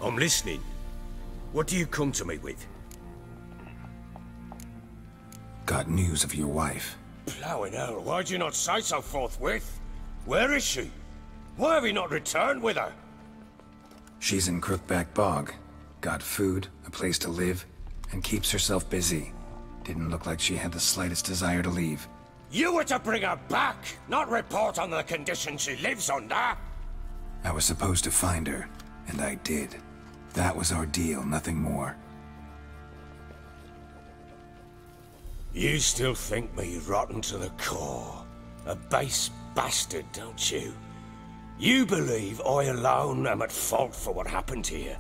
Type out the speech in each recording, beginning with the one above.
I'm listening. What do you come to me with? Got news of your wife. Plowing hell, why'd you not say so forthwith? Where is she? Why have you not returned with her? She's in Crookback Bog. Got food, a place to live, and keeps herself busy. Didn't look like she had the slightest desire to leave. You were to bring her back, not report on the conditions she lives under. I was supposed to find her, and I did. That was our deal, nothing more. You still think me rotten to the core. A base bastard, don't you? You believe I alone am at fault for what happened here.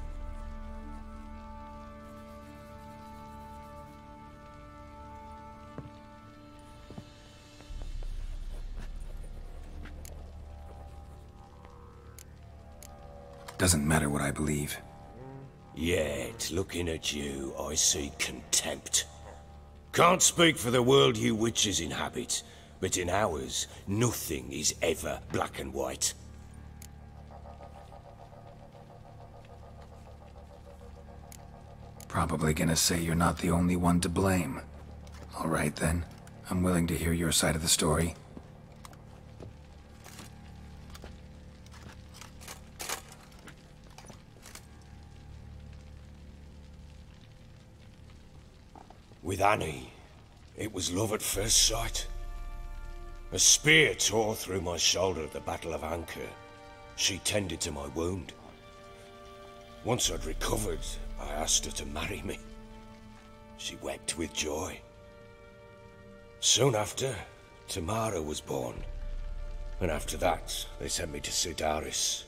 Doesn't matter what I believe. Yet, looking at you, I see contempt. Can't speak for the world you witches inhabit, but in ours, nothing is ever black and white. Probably gonna say you're not the only one to blame. All right then, I'm willing to hear your side of the story. With Annie, it was love at first sight. A spear tore through my shoulder at the Battle of Anchor. She tended to my wound. Once I'd recovered, I asked her to marry me. She wept with joy. Soon after, Tamara was born. And after that, they sent me to Cidaris.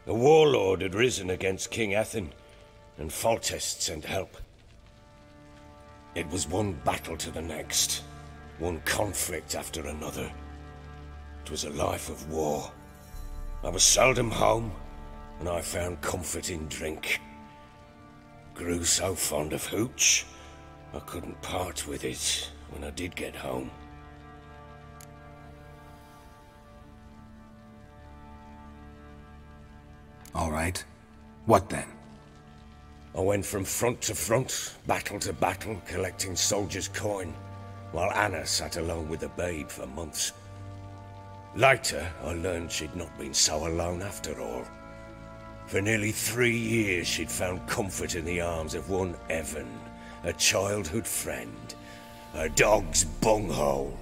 A warlord had risen against King Ethan, and Foltest sent help. It was one battle to the next, one conflict after another. It was a life of war. I was seldom home, and I found comfort in drink. Grew so fond of hooch, I couldn't part with it when I did get home. All right. What then? I went from front to front, battle to battle, collecting soldiers' coin, while Anna sat alone with the babe for months. Later, I learned she'd not been so alone after all. For nearly 3 years, she'd found comfort in the arms of one Evan, a childhood friend, a dog's bunghole.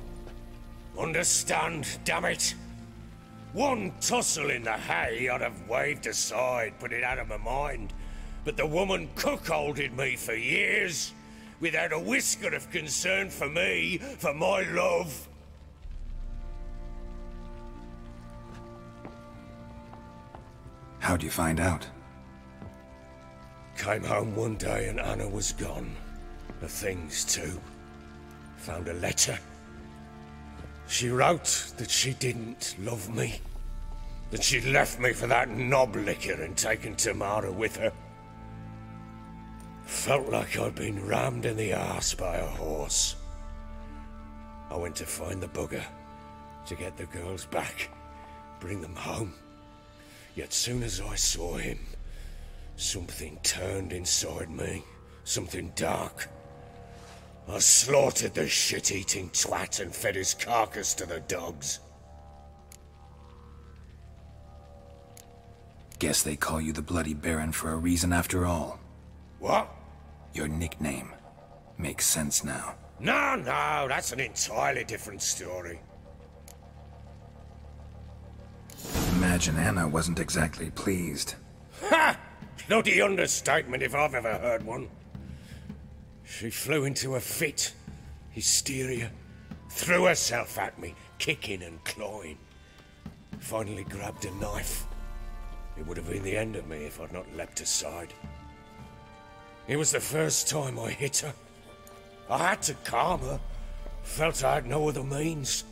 Understand, damn it? One tussle in the hay I'd have waved aside, put it out of my mind. But the woman cuckolded me for years, without a whisker of concern for me, for my love. How'd you find out? Came home one day and Anna was gone. The things too. Found a letter. She wrote that she didn't love me. That she'd left me for that knob licker and taken Tamara with her. Felt like I'd been rammed in the arse by a horse. I went to find the bugger, to get the girls back, bring them home. Yet soon as I saw him, something turned inside me, something dark. I slaughtered the shit-eating twat and fed his carcass to the dogs. Guess they call you the Bloody Baron for a reason after all. What? Your nickname. Makes sense now. No, that's an entirely different story. Imagine Anna wasn't exactly pleased. Ha! Bloody understatement if I've ever heard one. She flew into a fit. Hysteria. Threw herself at me, kicking and clawing. Finally grabbed a knife. It would have been the end of me if I'd not leapt aside. It was the first time I hit her. I had to calm her. Felt I had no other means.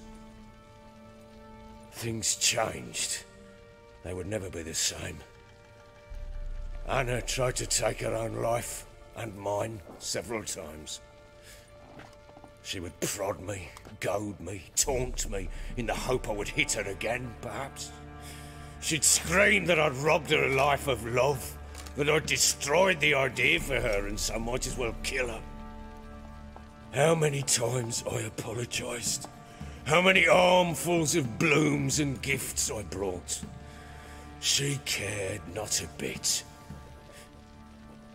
Things changed. They would never be the same. Anna tried to take her own life, and mine, several times. She would prod me, goad me, taunt me, in the hope I would hit her again, perhaps. She'd scream that I'd robbed her life of love, that I destroyed the idea for her and so might as well kill her. How many times I apologized. How many armfuls of blooms and gifts I brought. She cared not a bit.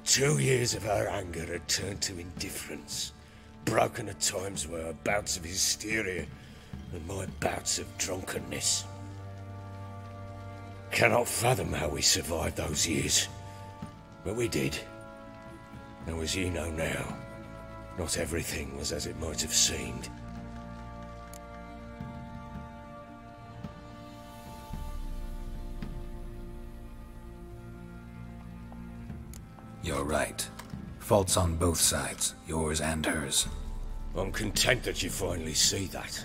2 years of her anger had turned to indifference, broken at times by her bouts of hysteria and my bouts of drunkenness. Cannot fathom how we survived those years, but we did. And as you know now, not everything was as it might have seemed. You're right. Faults on both sides, yours and hers. I'm content that you finally see that.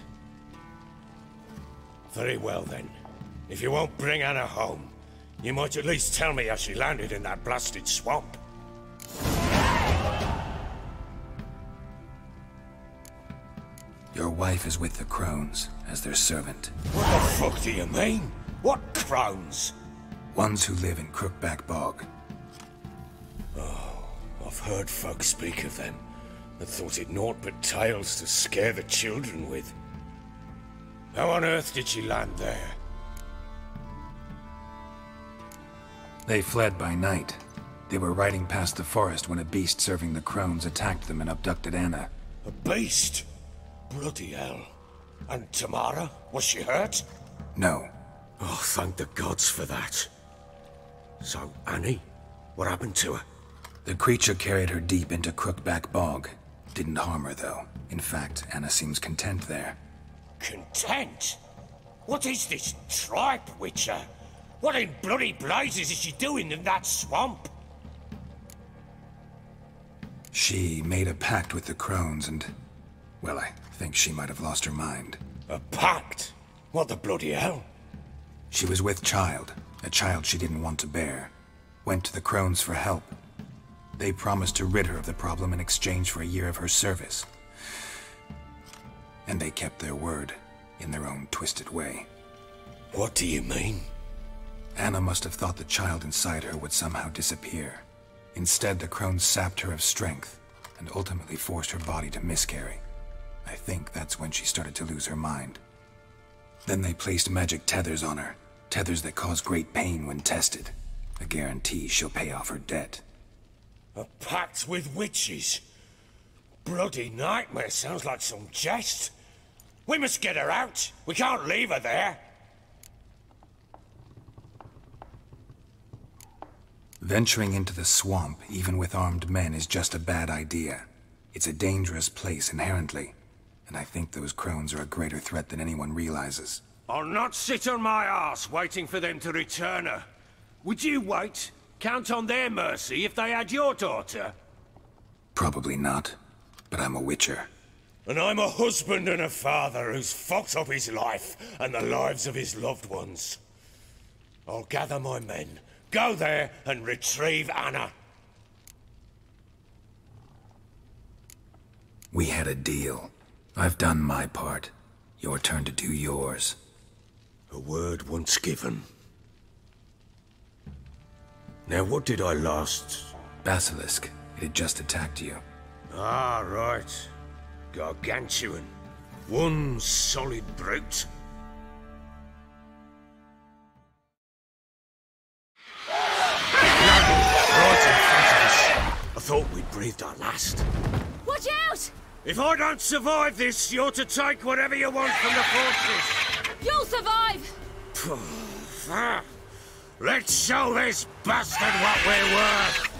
Very well then. If you won't bring Anna home, you might at least tell me how she landed in that blasted swamp. Your wife is with the Crones, as their servant. What the fuck do you mean? What Crones? Ones who live in Crookback Bog. Oh, I've heard folk speak of them, and thought it naught but tales to scare the children with. How on earth did she land there? They fled by night. They were riding past the forest when a beast serving the Crones attacked them and abducted Anna. A beast? Bloody hell. And Tamara? Was she hurt? No. Oh, thank the gods for that. So, Annie? What happened to her? The creature carried her deep into Crookback Bog. Didn't harm her, though. In fact, Anna seems content there. Content? What is this tripe, Witcher? What in bloody blazes is she doing in that swamp? She made a pact with the Crones and... well, I think she might have lost her mind. A pact? What the bloody hell? She was with child, a child she didn't want to bear. Went to the Crones for help. They promised to rid her of the problem in exchange for a year of her service. And they kept their word, in their own twisted way. What do you mean? Anna must have thought the child inside her would somehow disappear. Instead, the Crones sapped her of strength, and ultimately forced her body to miscarry. I think that's when she started to lose her mind. Then they placed magic tethers on her, tethers that cause great pain when tested. A guarantee she'll pay off her debt. A pact with witches? Bloody nightmare, sounds like some jest. We must get her out. We can't leave her there. Venturing into the swamp, even with armed men, is just a bad idea. It's a dangerous place inherently, and I think those Crones are a greater threat than anyone realizes. I'll not sit on my arse waiting for them to return her. Would you wait? Count on their mercy if they had your daughter? Probably not, but I'm a witcher. And I'm a husband and a father who's fucked up his life and the lives of his loved ones. I'll gather my men, go there and retrieve Anna. We had a deal. I've done my part. Your turn to do yours. A word once given. Now what did I last... Basilisk. It had just attacked you. Ah, right. Gargantuan. One solid brute. Right in front of us. I thought we'd breathed our last. Watch out! If I don't survive this, you're to take whatever you want from the fortress. You'll survive! Let's show this bastard what we're worth.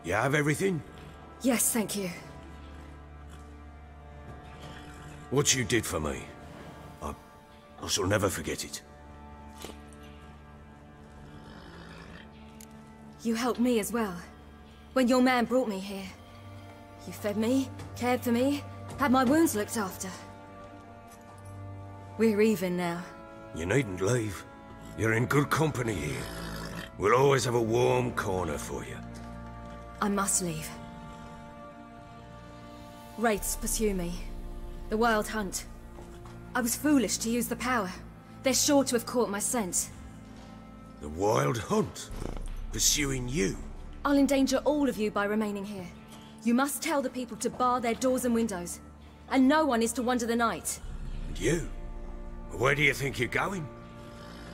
You have everything? Yes, thank you. What you did for me, I shall never forget it. You helped me as well. When your man brought me here. You fed me, cared for me, had my wounds looked after. We're even now. You needn't leave. You're in good company here. We'll always have a warm corner for you. I must leave. Wraiths pursue me. The Wild Hunt. I was foolish to use the power. They're sure to have caught my scent. The Wild Hunt? Pursuing you? I'll endanger all of you by remaining here. You must tell the people to bar their doors and windows. And no one is to wander the night. And you? Where do you think you're going?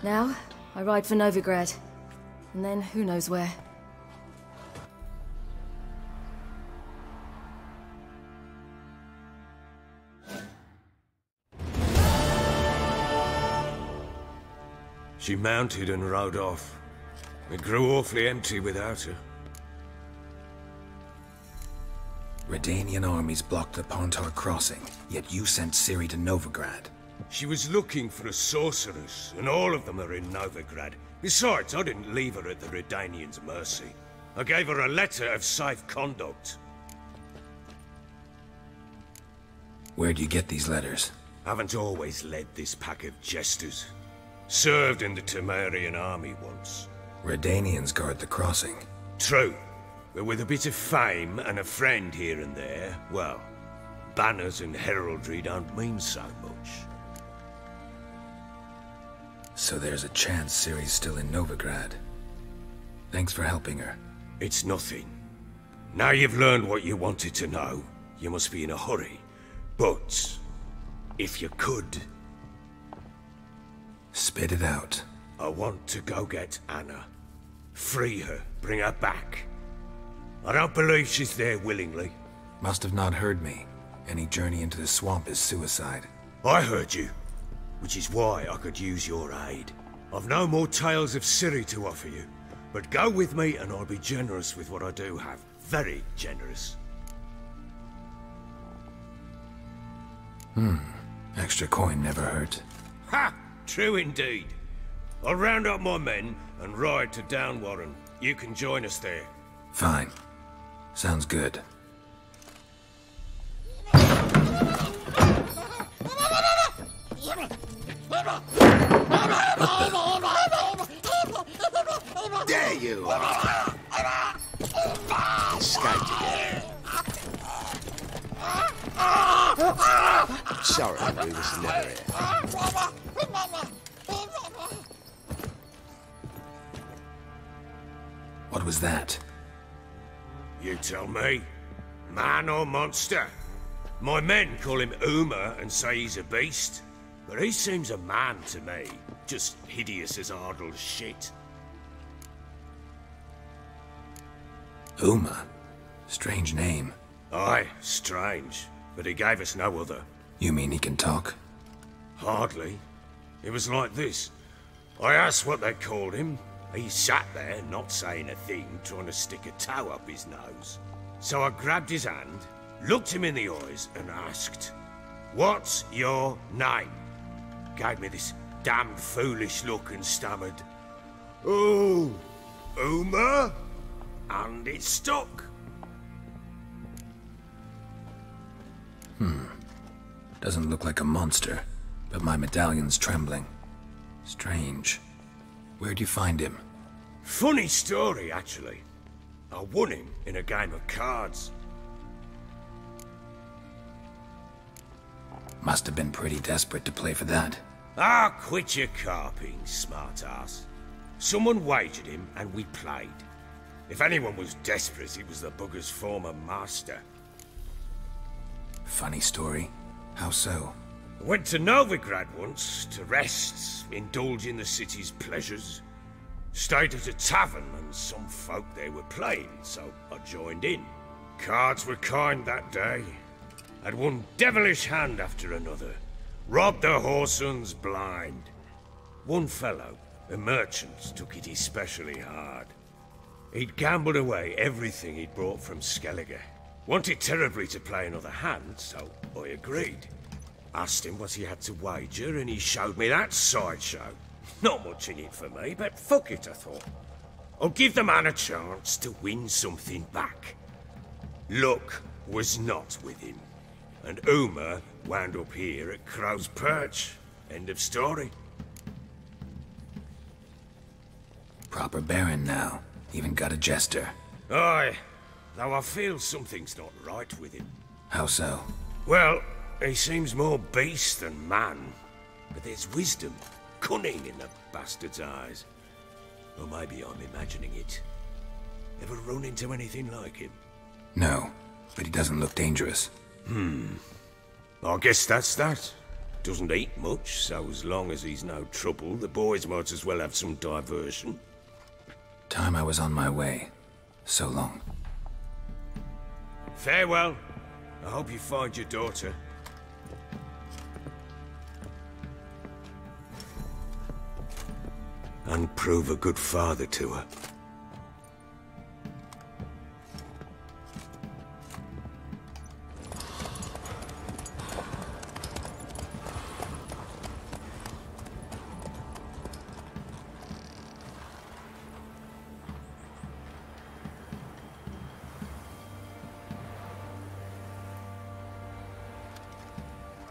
Now, I ride for Novigrad. And then who knows where. She mounted and rode off. It grew awfully empty without her. Redanian armies blocked the Pontar crossing, yet you sent Ciri to Novigrad. She was looking for a sorceress, and all of them are in Novigrad. Besides, I didn't leave her at the Redanians' mercy. I gave her a letter of safe conduct. Where'd you get these letters? Haven't always led this pack of jesters. Served in the Temerian army once. Redanians guard the crossing. True. But with a bit of fame and a friend here and there, well, banners and heraldry don't mean so much. So there's a chance Ciri's still in Novigrad. Thanks for helping her. It's nothing. Now you've learned what you wanted to know, you must be in a hurry. But, if you could... Spit it out. I want to go get Anna. Free her, bring her back. I don't believe she's there willingly. Must have not heard me. Any journey into the swamp is suicide. I heard you, which is why I could use your aid. I've no more tales of Ciri to offer you, but go with me and I'll be generous with what I do have. Very generous. Extra coin never hurt. Ha! True indeed. I'll round up my men and ride to Downwarren. You can join us there. Fine. Sounds good. There you are. Escaped again. Sorry, we was never here. What was that? You tell me. Man or monster? My men call him Uma and say he's a beast. But he seems a man to me. Just hideous as Ardle's shit. Uma? Strange name. Aye, strange. But he gave us no other. You mean he can talk? Hardly. It was like this. I asked what they called him. He sat there, not saying a thing, trying to stick a toe up his nose. So I grabbed his hand, looked him in the eyes, and asked, "What's your name?" Gave me this damned foolish look and stammered, "Oh, Uma?" And it stuck. Doesn't look like a monster, but my medallion's trembling. Strange. Where'd you find him? Funny story, actually. I won him in a game of cards. Must have been pretty desperate to play for that. Ah, quit your carping, smart-ass. Someone wagered him, and we played. If anyone was desperate, it was the bugger's former master. Funny story. How so? I went to Novigrad once, to rest, indulge in the city's pleasures. Stayed at a tavern, and some folk there were playing, so I joined in. Cards were kind that day. Had one devilish hand after another. Robbed the whoresons blind. One fellow, a merchant, took it especially hard. He'd gambled away everything he'd brought from Skellige. Wanted terribly to play another hand, so I agreed. Asked him what he had to wager, and he showed me that sideshow. Not much in it for me, but fuck it, I thought. I'll give the man a chance to win something back. Luck was not with him, and Uma wound up here at Crow's Perch. End of story. Proper Baron now. Even got a jester. Aye, though I feel something's not right with him. How so? Well, he seems more beast than man. But there's wisdom, cunning in the bastard's eyes. Or maybe I'm imagining it. Ever run into anything like him? No, but he doesn't look dangerous. I guess that's that. Doesn't eat much, so as long as he's no trouble, the boys might as well have some diversion. Time I was on my way. So long. Farewell. I hope you find your daughter. And prove a good father to her.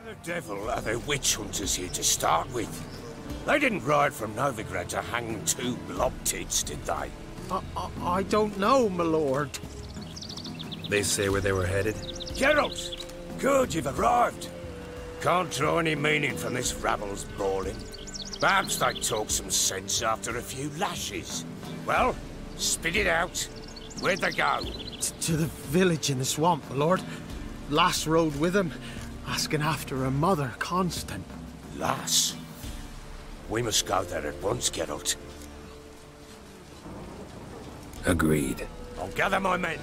The devil are the witch hunters here to start with? They didn't ride from Novigrad to hang two blob tits, did they? I don't know, my lord. They say where they were headed? Geralt! Good, you've arrived. Can't draw any meaning from this rabble's bawling. Perhaps they talk some sense after a few lashes. Well, spit it out. Where'd they go? To the village in the swamp, my lord. Lass rode with him, asking after her mother, Constant. Lass? We must go there at once, Geralt. Agreed. I'll gather my men.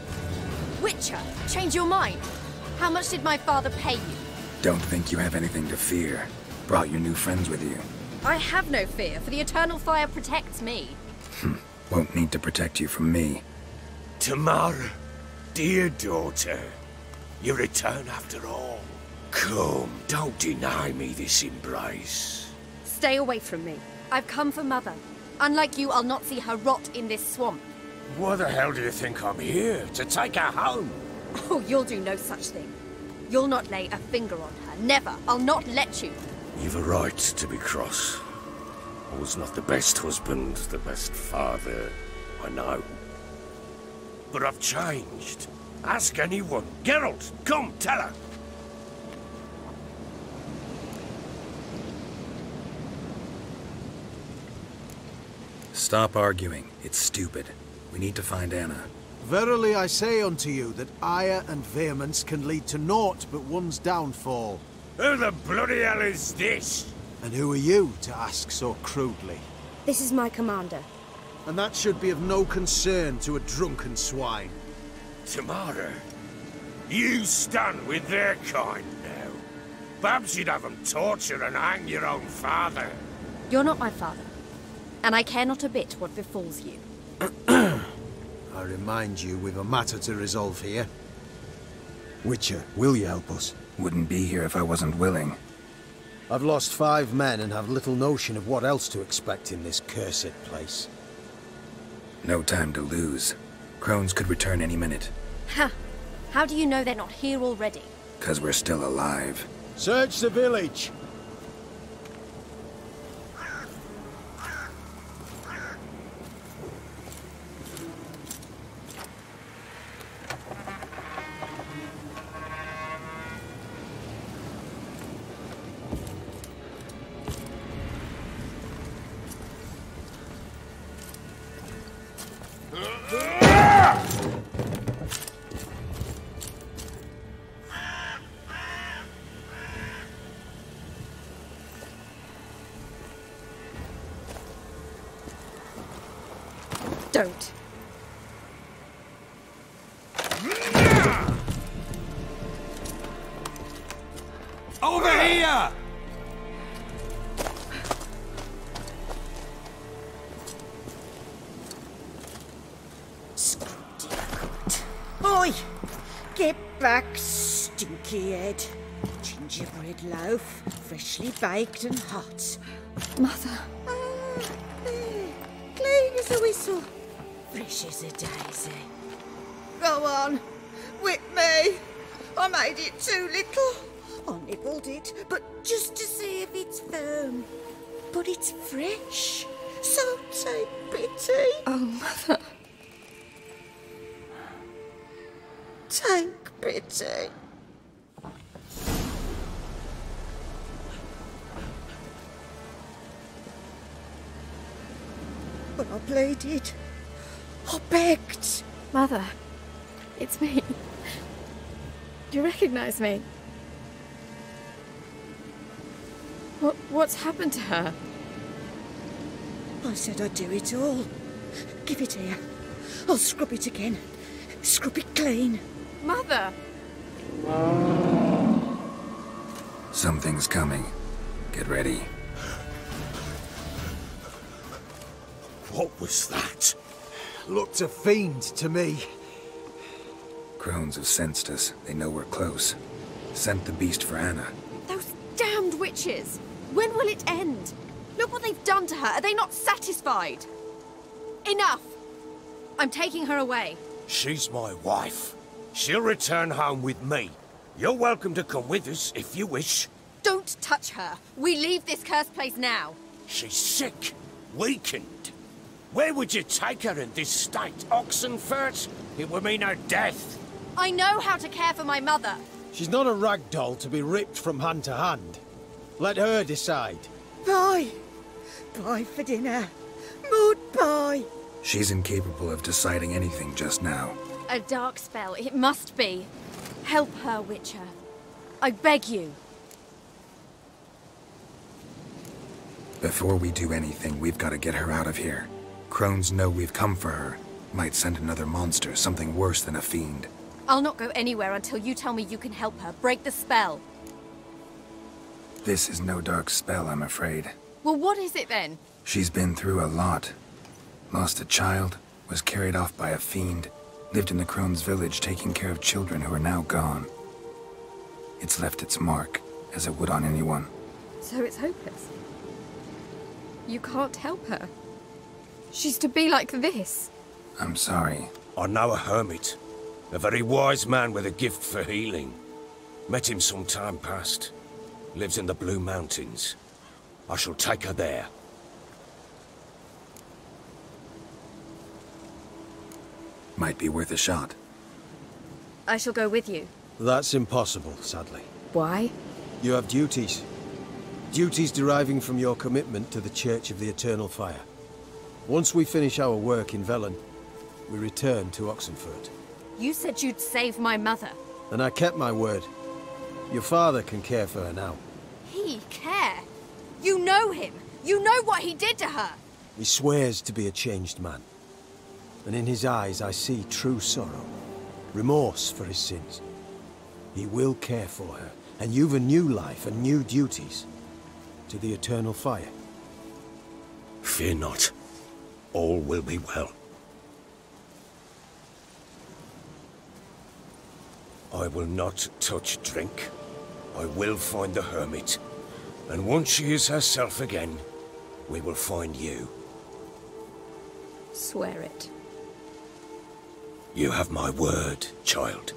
Witcher, change your mind. How much did my father pay you? Don't think you have anything to fear. Brought your new friends with you. I have no fear, for the Eternal Fire protects me. Won't need to protect you from me. Tamara, dear daughter, you return after all. Come, don't deny me this embrace. Stay away from me. I've come for Mother. Unlike you, I'll not see her rot in this swamp. Why the hell do you think I'm here? To take her home? Oh, you'll do no such thing. You'll not lay a finger on her. Never. I'll not let you. You've a right to be cross. I was not the best husband, the best father, I know. But I've changed. Ask anyone. Geralt, come, tell her. Stop arguing. It's stupid. We need to find Anna. Verily I say unto you that ire and vehemence can lead to naught but one's downfall. Who the bloody hell is this? And who are you to ask so crudely? This is my commander. And that should be of no concern to a drunken swine. Tamara, you stand with their kind now. Perhaps you'd have them torture and hang your own father. You're not my father. And I care not a bit what befalls you. I remind you we've a matter to resolve here. Witcher, will you help us? Wouldn't be here if I wasn't willing. I've lost 5 men and have little notion of what else to expect in this cursed place. No time to lose. Crones could return any minute. Ha! How do you know they're not here already? 'Cause we're still alive. Search the village! Don't. Over here! back, stinky head. Gingerbread loaf, freshly baked and hot. Mother. Ah, there. Clean as a whistle. Fresh as a daisy. Go on. Whip me. I made it too little. I nibbled it, but just to see if it's firm. But it's fresh. So take pity. Oh, Mother. Take pity. But I pleaded. I begged. Mother. It's me. Do you recognize me? What's happened to her? I said I'd do it all. Give it here. I'll scrub it again. Scrub it clean. Mother! Something's coming. Get ready. What was that? Looked a fiend to me. Crones have sensed us. They know we're close. Sent the beast for Anna. Those damned witches! When will it end? Look what they've done to her. Are they not satisfied? Enough! I'm taking her away. She's my wife. She'll return home with me. You're welcome to come with us if you wish. Don't touch her. We leave this cursed place now. She's sick, weakened. Where would you take her in this state? Oxenfurt? It would mean her death. I know how to care for my mother. She's not a rag doll to be ripped from hand to hand. Let her decide. Pie. Pie for dinner. Mud pie. She's incapable of deciding anything just now. A dark spell. It must be. Help her, Witcher. I beg you. Before we do anything, we've got to get her out of here. Crones know we've come for her. Might send another monster, something worse than a fiend. I'll not go anywhere until you tell me you can help her. Break the spell. This is no dark spell, I'm afraid. Well, what is it then? She's been through a lot. Lost a child, was carried off by a fiend, lived in the Crone's village taking care of children who are now gone. It's left its mark, as it would on anyone. So it's hopeless. You can't help her. She's to be like this. I'm sorry. I know a hermit. A very wise man with a gift for healing. Met him some time past. Lives in the Blue Mountains. I shall take her there. Might be worth a shot. I shall go with you. That's impossible, sadly. Why? You have duties. Duties deriving from your commitment to the Church of the Eternal Fire. Once we finish our work in Velen, we return to Oxenfurt. You said you'd save my mother. And I kept my word. Your father can care for her now. He care? You know him. You know what he did to her. He swears to be a changed man. And in his eyes I see true sorrow. Remorse for his sins. He will care for her. And you've a new life and new duties. To the Eternal Fire. Fear not. All will be well. I will not touch drink. I will find the hermit. And once she is herself again, we will find you. Swear it. You have my word, child.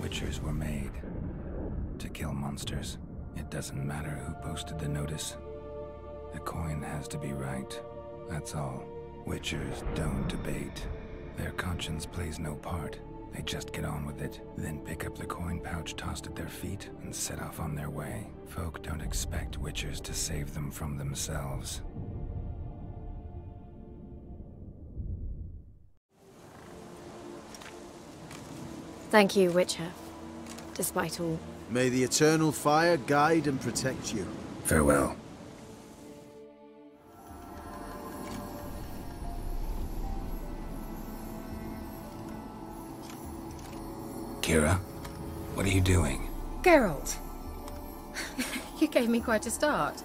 Witchers were made to kill monsters. It doesn't matter who posted the notice. The coin has to be right. That's all. Witchers don't debate. Their conscience plays no part. They just get on with it, then pick up the coin pouch tossed at their feet and set off on their way. Folk don't expect witchers to save them from themselves. Thank you, Witcher. Despite all. May the Eternal Fire guide and protect you. Farewell. Kira, what are you doing? Geralt. You gave me quite a start.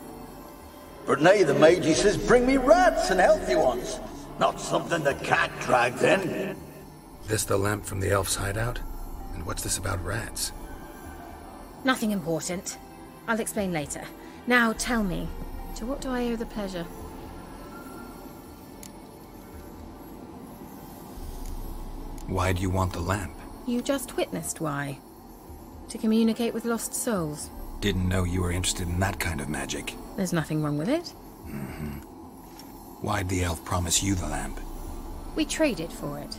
Brunei the mage, he says, bring me rats and healthy ones. Not something the cat dragged in. This the lamp from the elf's hideout? And what's this about rats? Nothing important. I'll explain later. Now tell me, to what do I owe the pleasure? Why do you want the lamp? You just witnessed why. To communicate with lost souls. Didn't know you were interested in that kind of magic. There's nothing wrong with it. Mm-hmm. Why'd the elf promise you the lamp? We traded for it.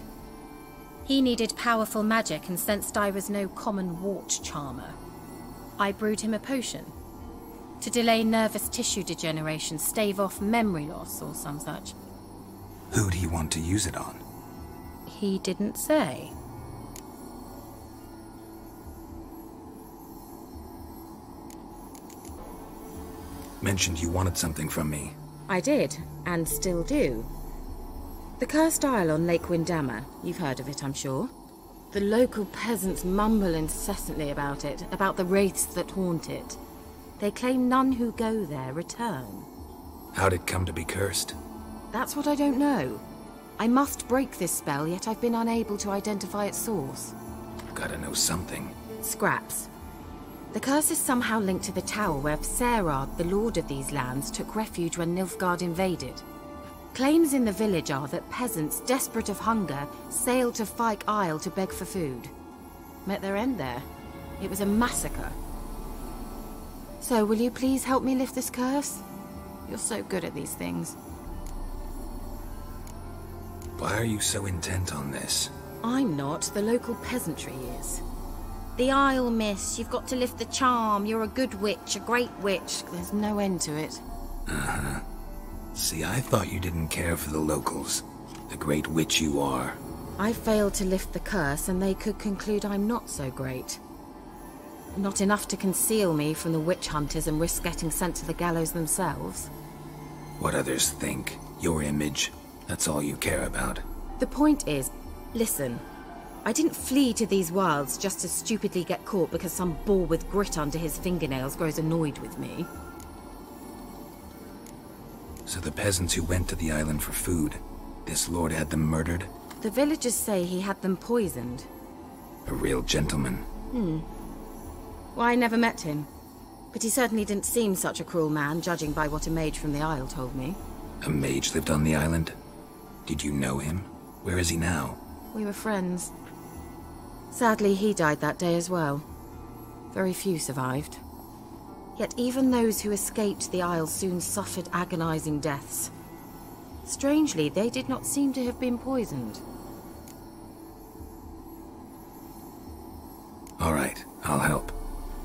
He needed powerful magic and sensed I was no common wart charmer. I brewed him a potion. To delay nervous tissue degeneration, stave off memory loss or some such. Who'd he want to use it on? He didn't say. Mentioned you wanted something from me. I did, and still do. The Cursed Isle on Lake Windammer. You've heard of it, I'm sure. The local peasants mumble incessantly about it, about the wraiths that haunt it. They claim none who go there return. How'd it come to be cursed? That's what I don't know. I must break this spell, yet I've been unable to identify its source. Gotta know something. Scraps. The curse is somehow linked to the tower where Serard, the lord of these lands, took refuge when Nilfgaard invaded. Claims in the village are that peasants, desperate of hunger, sailed to Fyke Isle to beg for food. Met their end there. It was a massacre. So, will you please help me lift this curse? You're so good at these things. Why are you so intent on this? I'm not. The local peasantry is. The Isle, miss. You've got to lift the charm. You're a good witch, a great witch. There's no end to it. Uh-huh. See, I thought you didn't care for the locals. The great witch you are. I failed to lift the curse, and they could conclude I'm not so great. Not enough to conceal me from the witch hunters and risk getting sent to the gallows themselves. What others think. Your image. That's all you care about. The point is, listen. I didn't flee to these wilds just to stupidly get caught because some boar with grit under his fingernails grows annoyed with me. So the peasants who went to the island for food, this lord had them murdered? The villagers say he had them poisoned. A real gentleman. Well, I never met him. But he certainly didn't seem such a cruel man, judging by what a mage from the Isle told me. A mage lived on the island? Did you know him? Where is he now? We were friends. Sadly, he died that day as well. Very few survived. Yet even those who escaped the Isle soon suffered agonizing deaths. Strangely, they did not seem to have been poisoned. All right, I'll help.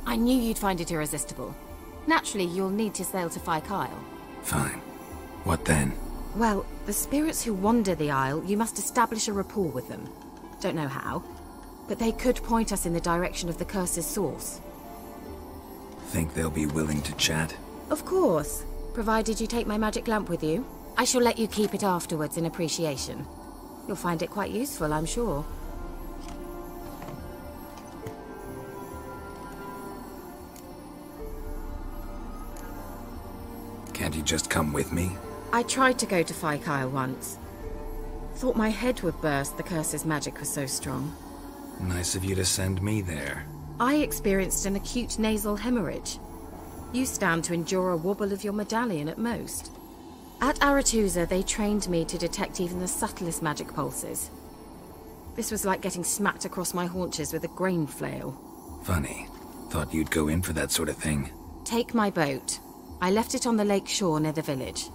I knew you'd find it irresistible. Naturally, you'll need to sail to Fyke Isle. Fine. What then? Well, the spirits who wander the Isle, you must establish a rapport with them. Don't know how, but they could point us in the direction of the curse's source. Think they'll be willing to chat? Of course, provided you take my magic lamp with you. I shall let you keep it afterwards in appreciation. You'll find it quite useful, I'm sure. Can't you just come with me? I tried to go to Fyke Isle once. Thought my head would burst, the curse's magic was so strong. Nice of you to send me there. I experienced an acute nasal hemorrhage. You stand to endure a wobble of your medallion at most. At Aretuza, they trained me to detect even the subtlest magic pulses. This was like getting smacked across my haunches with a grain flail. Funny. Thought you'd go in for that sort of thing. Take my boat. I left it on the lake shore near the village.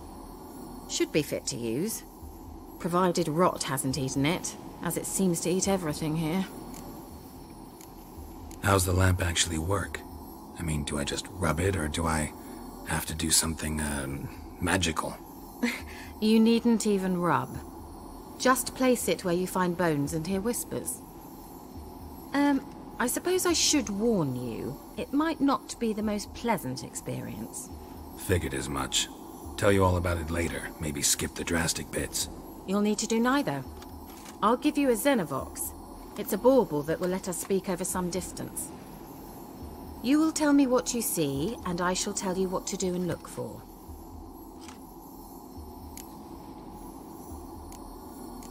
Should be fit to use. Provided rot hasn't eaten it, as it seems to eat everything here. How's the lamp actually work? I mean, do I just rub it, or do I have to do something, magical? You needn't even rub. Just place it where you find bones and hear whispers. I suppose I should warn you, it might not be the most pleasant experience. Figured as much. Tell you all about it later, maybe skip the drastic bits. You'll need to do neither. I'll give you a Xenovox. It's a bauble that will let us speak over some distance. You will tell me what you see, and I shall tell you what to do and look for.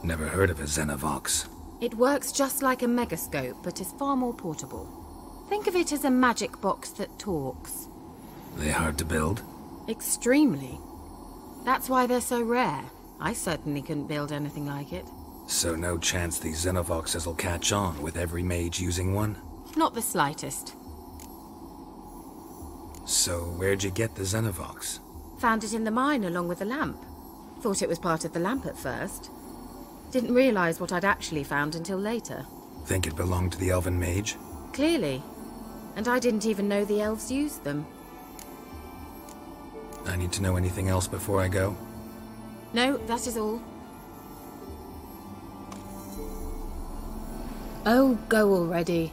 Never heard of a Xenovox. It works just like a megascope, but is far more portable. Think of it as a magic box that talks. They hard to build? Extremely. That's why they're so rare. I certainly couldn't build anything like it. So no chance these Xenovoxes will catch on with every mage using one? Not the slightest. So where'd you get the Xenovox? Found it in the mine along with the lamp. Thought it was part of the lamp at first. Didn't realize what I'd actually found until later. Think it belonged to the Elven Mage? Clearly. And I didn't even know the elves used them. I need to know anything else before I go? No, that is all. Oh, go already.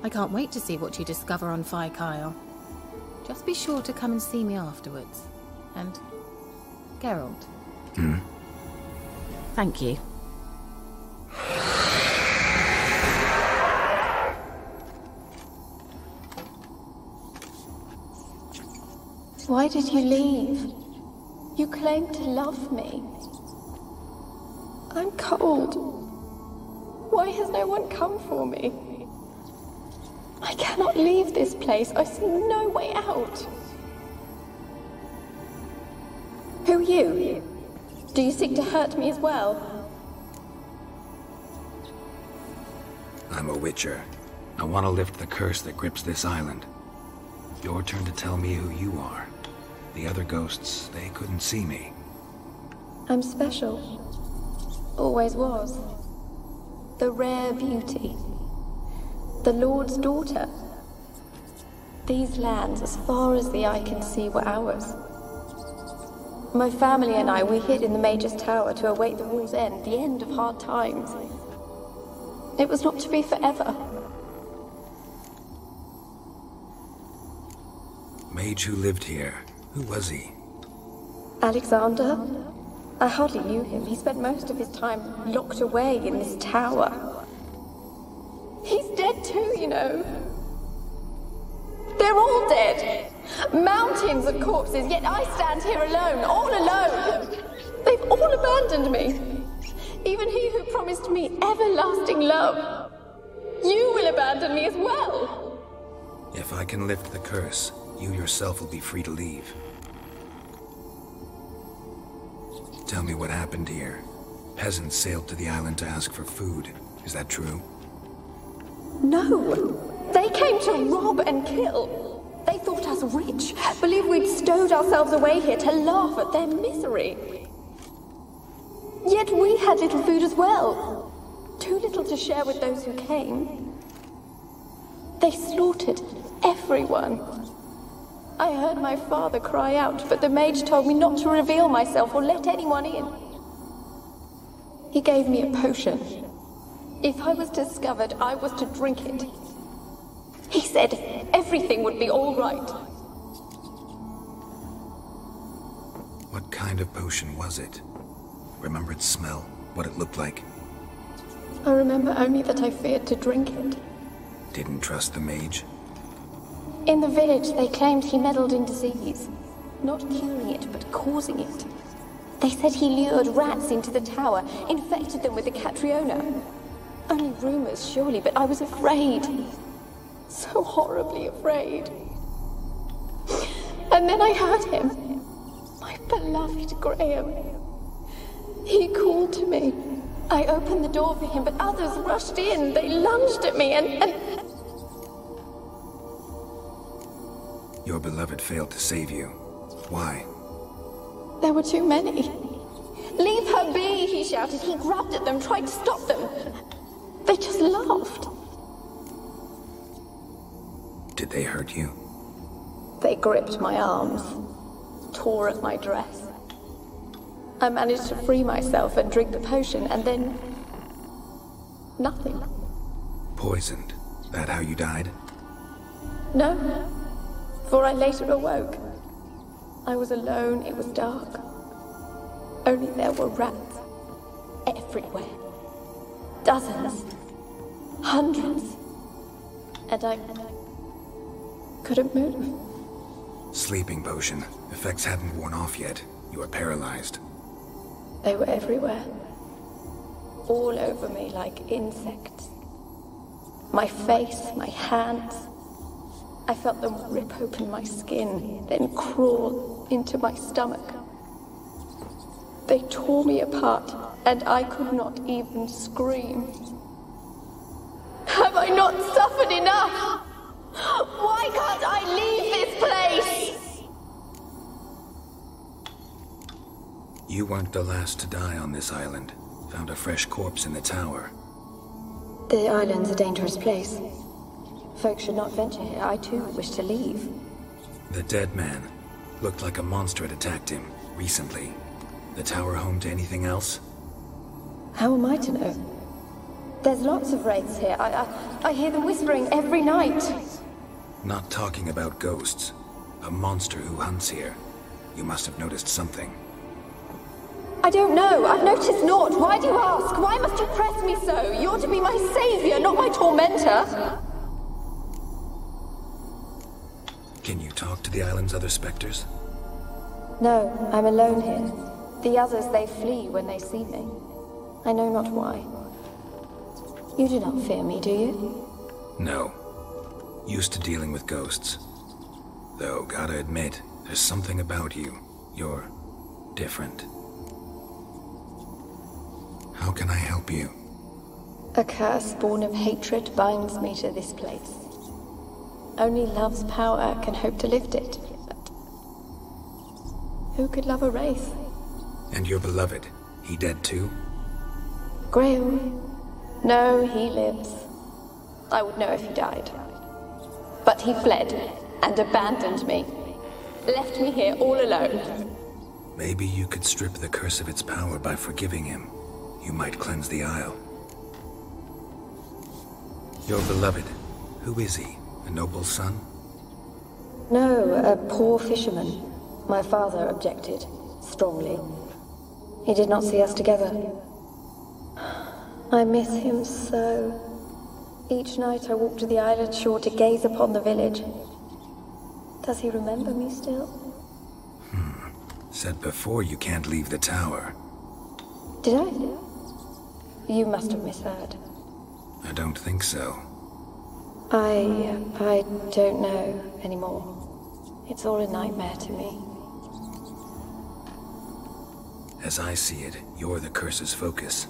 I can't wait to see what you discover on Fykael. Just be sure to come and see me afterwards. And Geralt. Thank you. Why did you leave? You claimed to love me. I'm cold. Why has no one come for me? I cannot leave this place. I see no way out. Who are you? Do you seek to hurt me as well? I'm a Witcher. I want to lift the curse that grips this island. Your turn to tell me who you are. The other ghosts, they couldn't see me. I'm special. Always was. The rare beauty. The Lord's daughter. These lands, as far as the eye can see, were ours. My family and I, we hid in the Mage's Tower to await the war's end, the end of hard times. It was not to be forever. Mage who lived here. Who was he? Alexander? I hardly knew him. He spent most of his time locked away in this tower. He's dead too, you know. They're all dead. Mountains of corpses, yet I stand here alone, all alone. They've all abandoned me. Even he who promised me everlasting love. You will abandon me as well. If I can lift the curse, you yourself will be free to leave. Tell me what happened here. Peasants sailed to the island to ask for food. Is that true? No. They came to rob and kill. They thought us rich, believed we'd stowed ourselves away here to laugh at their misery. Yet we had little food as well. Too little to share with those who came. They slaughtered everyone. I heard my father cry out, but the mage told me not to reveal myself or let anyone in. He gave me a potion. If I was discovered, I was to drink it. He said everything would be all right. What kind of potion was it? Remember its smell? What it looked like? I remember only that I feared to drink it. Didn't trust the mage? In the village, they claimed he meddled in disease. Not curing it, but causing it. They said he lured rats into the tower, infected them with the Catriona. Only rumors, surely, but I was afraid. So horribly afraid. And then I heard him. My beloved Graham. He called to me. I opened the door for him, but others rushed in. They lunged at me and... Your beloved failed to save you. Why? There were too many. Leave her be, he shouted. He grabbed at them, tried to stop them. They just laughed. Did they hurt you? They gripped my arms, tore at my dress. I managed to free myself and drink the potion, and then... nothing. Poisoned? That how you died? No. For I later awoke. I was alone, it was dark. Only there were rats. Everywhere. Dozens. Hundreds. And I couldn't move. Sleeping potion. Effects hadn't worn off yet. You were paralyzed. They were everywhere. All over me like insects. My face, my hands. I felt them rip open my skin, then crawl into my stomach. They tore me apart, and I could not even scream. Have I not suffered enough? Why can't I leave this place? You weren't the last to die on this island. Found a fresh corpse in the tower. The island's a dangerous place. Folks should not venture here. I too wish to leave. The dead man. Looked like a monster had attacked him, recently. The tower home to anything else? How am I to know? There's lots of wraiths here. I hear them whispering every night. Not talking about ghosts. A monster who hunts here. You must have noticed something. I don't know. I've noticed naught. Why do you ask? Why must you press me so? You're to be my savior, not my tormentor. Can you talk to the island's other specters? No, I'm alone here. The others, they flee when they see me. I know not why. You do not fear me, do you? No. Used to dealing with ghosts. Though, gotta admit, there's something about you. You're different. How can I help you? A curse born of hatred binds me to this place. Only love's power can hope to lift it. But who could love a wraith? And your beloved, he dead too? Graham? No, he lives. I would know if he died. But he fled and abandoned me. Left me here all alone. Maybe you could strip the curse of its power by forgiving him. You might cleanse the Isle. Your beloved, who is he? A noble son? No, a poor fisherman. My father objected, strongly. He did not see us together. I miss him so. Each night I walk to the island shore to gaze upon the village. Does he remember me still? Said before you can't leave the tower. Did I? You must have misheard. I don't think so. I don't know anymore. It's all a nightmare to me. As I see it, you're the curse's focus.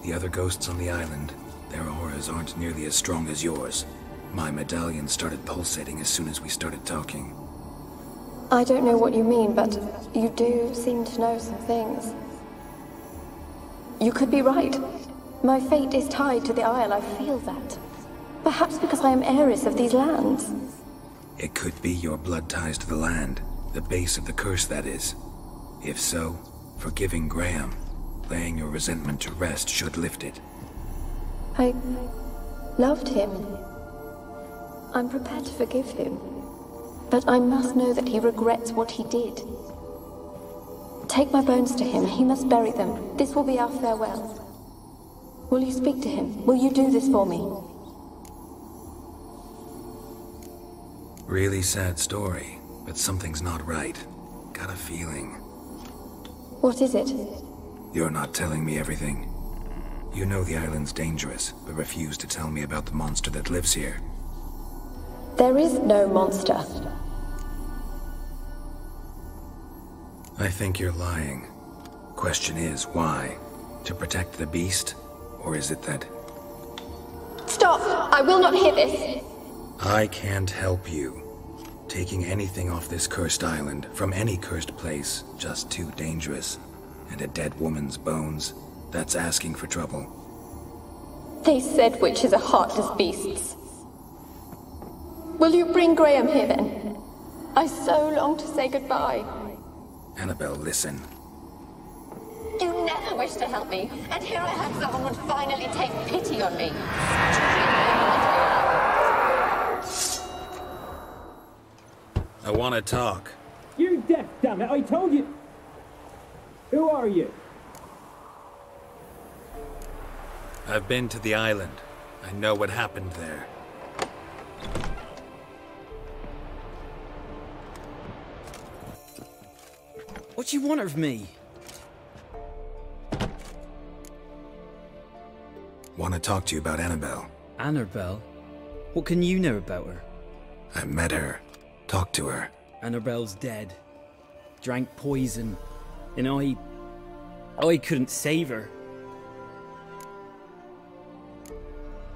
The other ghosts on the island, their auras aren't nearly as strong as yours. My medallion started pulsating as soon as we started talking. I don't know what you mean, but you do seem to know some things. You could be right. My fate is tied to the Isle, I feel that. Perhaps because I am heiress of these lands. It could be your blood ties to the land, the base of the curse, that is. If so, forgiving Graham, laying your resentment to rest should lift it. I loved him. I'm prepared to forgive him. But I must know that he regrets what he did. Take my bones to him. He must bury them. This will be our farewell. Will you speak to him? Will you do this for me? Really sad story, but something's not right. Got a feeling. What is it? You're not telling me everything. You know the island's dangerous, but refuse to tell me about the monster that lives here. There is no monster. I think you're lying. Question is, why? To protect the beast? Or is it that... Stop! I will not hear this! I can't help you. Taking anything off this cursed island, from any cursed place, just too dangerous. And a dead woman's bones, that's asking for trouble. They said witches are heartless beasts. Will you bring Graham here then? I so long to say goodbye. Annabelle, listen. You never wished to help me, and here I had someone would finally take pity on me. I want to talk. You're deaf, damn it! I told you! Who are you? I've been to the island. I know what happened there. What do you want of me? Want to talk to you about Annabelle. Annabelle? What can you know about her? I met her. Talked to her. Annabelle's dead. Drank poison. And I couldn't save her.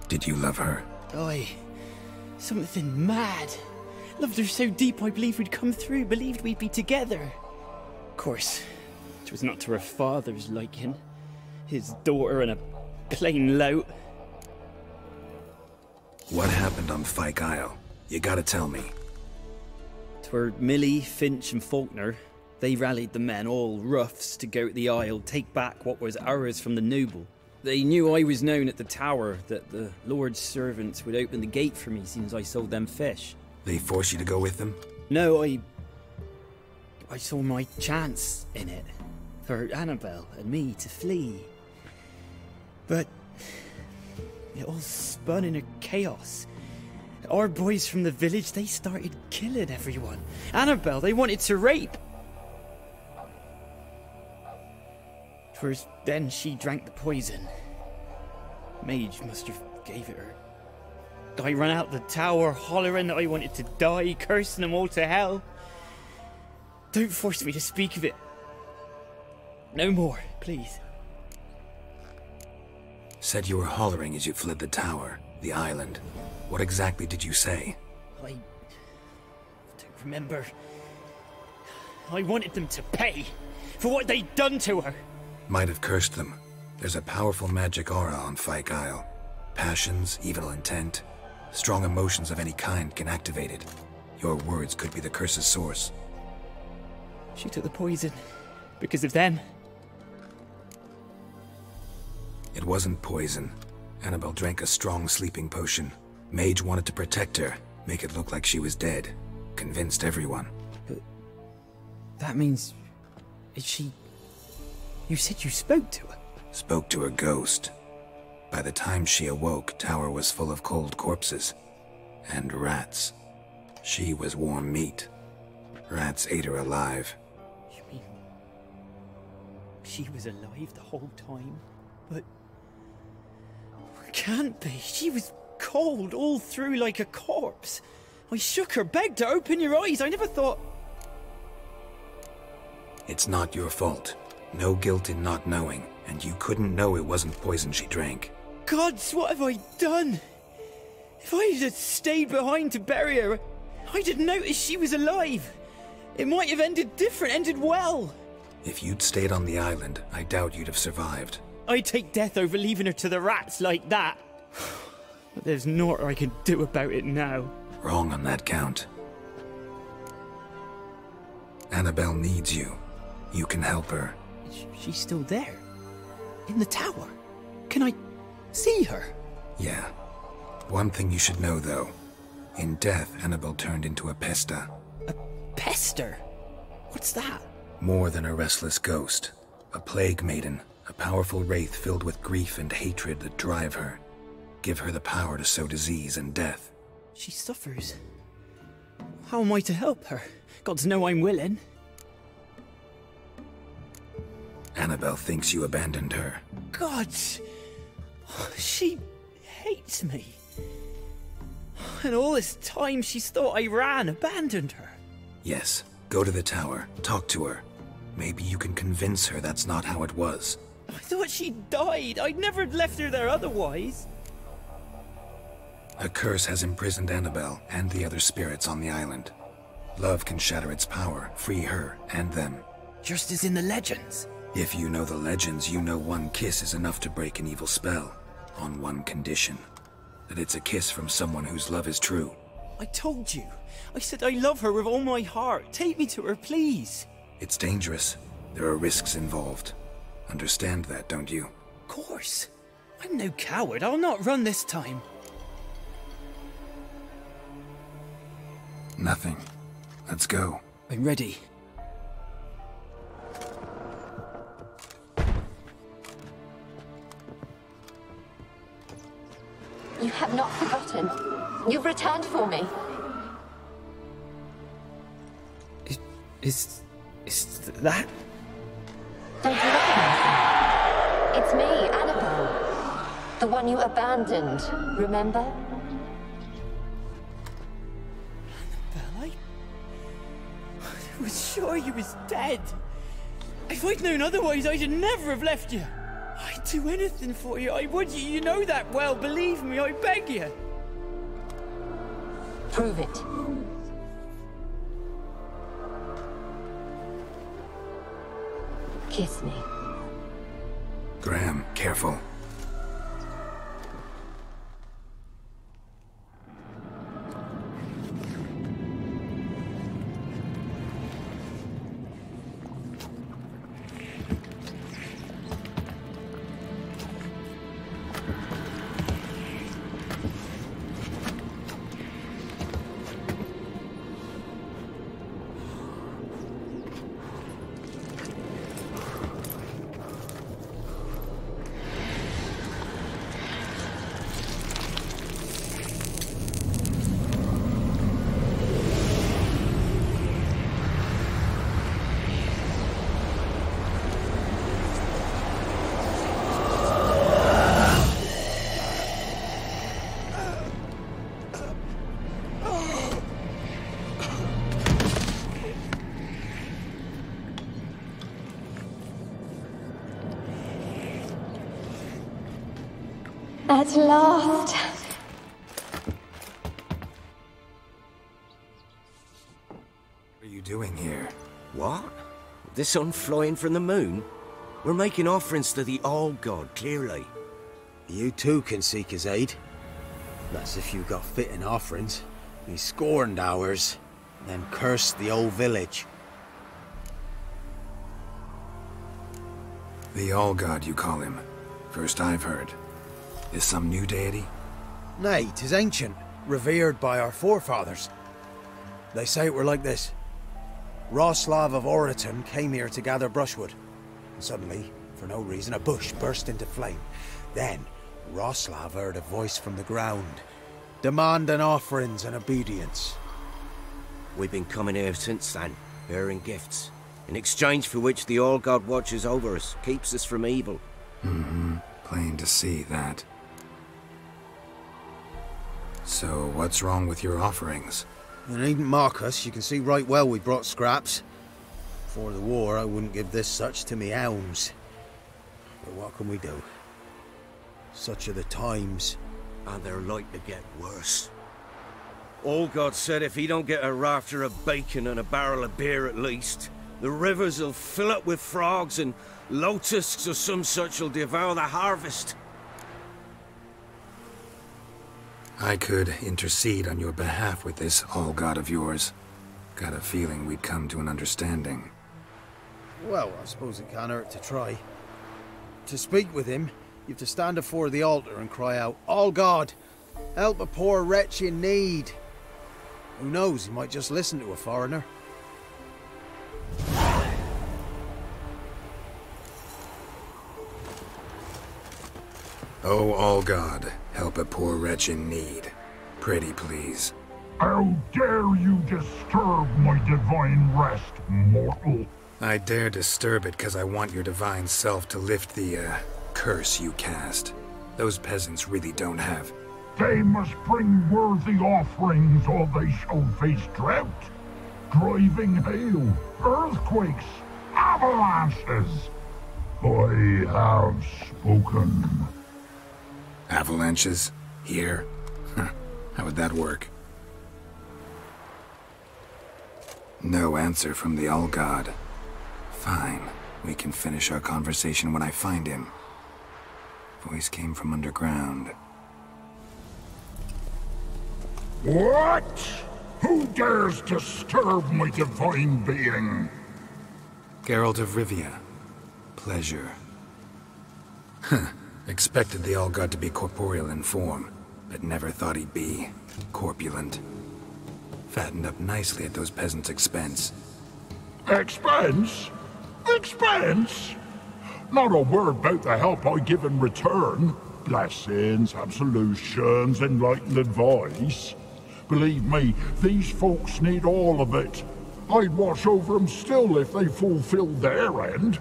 Did you love her? Something mad. Loved her so deep I believed we'd come through, believed we'd be together. Of course, it was not to her father's liking. His daughter and a plain lout. What happened on Fyke Isle? You gotta tell me. 'Twere Millie, Finch and Faulkner. They rallied the men, all roughs, to go to the Isle, take back what was ours from the noble. They knew I was known at the tower, that the Lord's servants would open the gate for me since I sold them fish. They forced you to go with them? No, I saw my chance in it. For Annabelle and me to flee. But it all spun in a chaos. Our boys from the village, they started killing everyone. Annabelle, they wanted to rape. 'Twas then she drank the poison. Mage must have gave it her. I ran out the tower hollering that I wanted to die, cursing them all to hell. Don't force me to speak of it. No more, please. Said you were hollering as you fled the tower, the island. What exactly did you say? I don't remember. I wanted them to pay for what they'd done to her. Might have cursed them. There's a powerful magic aura on Fyke Isle. Passions, evil intent, strong emotions of any kind can activate it. Your words could be the curse's source. She took the poison because of them. It wasn't poison. Annabelle drank a strong sleeping potion. Mage wanted to protect her, make it look like she was dead. Convinced everyone. But that means... is she... You said you spoke to her? Spoke to her ghost. By the time she awoke, Tower was full of cold corpses. And rats. She was warm meat. Rats ate her alive. You mean... she was alive the whole time? But... can't be. She was cold all through like a corpse. I shook her, begged her, open your eyes. I never thought... It's not your fault. No guilt in not knowing, and you couldn't know it wasn't poison she drank. Gods, what have I done? If I had stayed behind to bury her, I'd have noticed she was alive. It might have ended different, ended well. If you'd stayed on the island, I doubt you'd have survived. I'd take death over leaving her to the rats like that. But there's naught I can do about it now. Wrong on that count. Annabelle needs you. You can help her. She's still there? In the tower? Can I see her? Yeah. One thing you should know, though. In death, Annabelle turned into a pesta. A pester? What's that? More than a restless ghost. A plague maiden. A powerful wraith filled with grief and hatred that drive her. Give her the power to sow disease and death. She suffers. How am I to help her? Gods know I'm willing. Annabelle thinks you abandoned her. Gods! She hates me. And all this time she's thought I ran, abandoned her. Yes. Go to the tower. Talk to her. Maybe you can convince her that's not how it was. I thought she died. I'd never left her there otherwise. A curse has imprisoned Annabelle and the other spirits on the island. Love can shatter its power, free her and them. Just as in the legends. If you know the legends, you know one kiss is enough to break an evil spell. On one condition. That it's a kiss from someone whose love is true. I told you. I said I love her with all my heart. Take me to her, please. It's dangerous. There are risks involved. Understand that, don't you? Of course. I'm no coward. I'll not run this time. Nothing. Let's go. I'm ready. You've returned for me. Is that? Don't you recognize me? It's me, Annabelle. The one you abandoned, remember? Annabelle, I was sure you was dead. If I'd known otherwise, I'd never have left you. I'd do anything for you, I would. You know that well, believe me, I beg you. Prove it. Kiss me. Graham, careful. At last. What are you doing here? What? The sun flying from the moon? We're making offerings to the All-God, clearly. You too can seek his aid. That's if you got fitting offerings. He scorned ours, then cursed the old village. The All-God, you call him. First I've heard. Is some new deity? Nay, 'tis ancient, revered by our forefathers. They say it were like this. Roslav of Oriton came here to gather brushwood. And suddenly, for no reason, a bush burst into flame. Then, Roslav heard a voice from the ground, demanding offerings and obedience. We've been coming here since then, bearing gifts, in exchange for which the All-God watches over us, keeps us from evil. Mm-hmm. Plain to see that. So, what's wrong with your offerings? You needn't mock us, you can see right well we brought scraps. Before the war, I wouldn't give this such to me hounds. But what can we do? Such are the times. And they're like to get worse. All-God said if he don't get a rafter of bacon and a barrel of beer at least, the rivers will fill up with frogs and locusts or some such will devour the harvest. I could intercede on your behalf with this All-God of yours. Got a feeling we'd come to an understanding. Well, I suppose it can't hurt to try. To speak with him, you have to stand before the altar and cry out, All-God, help a poor wretch in need. Who knows, he might just listen to a foreigner. Oh, All-God, help a poor wretch in need. Pretty please. How dare you disturb my divine rest, mortal? I dare disturb it because I want your divine self to lift the, curse you cast. Those peasants really don't have. They must bring worthy offerings or they shall face drought, driving hail, earthquakes, avalanches. I have spoken. Avalanches? Here? How would that work? No answer from the All-God. Fine. We can finish our conversation when I find him. Voice came from underground. What? Who dares disturb my divine being? Geralt of Rivia. Pleasure. Huh. Expected the All-God to be corporeal in form, but never thought he'd be corpulent. Fattened up nicely at those peasants' expense. Expense? Expense? Not a word about the help I give in return. blessings, absolutions, enlightened advice. Believe me, these folks need all of it. I'd watch over them still if they fulfilled their end.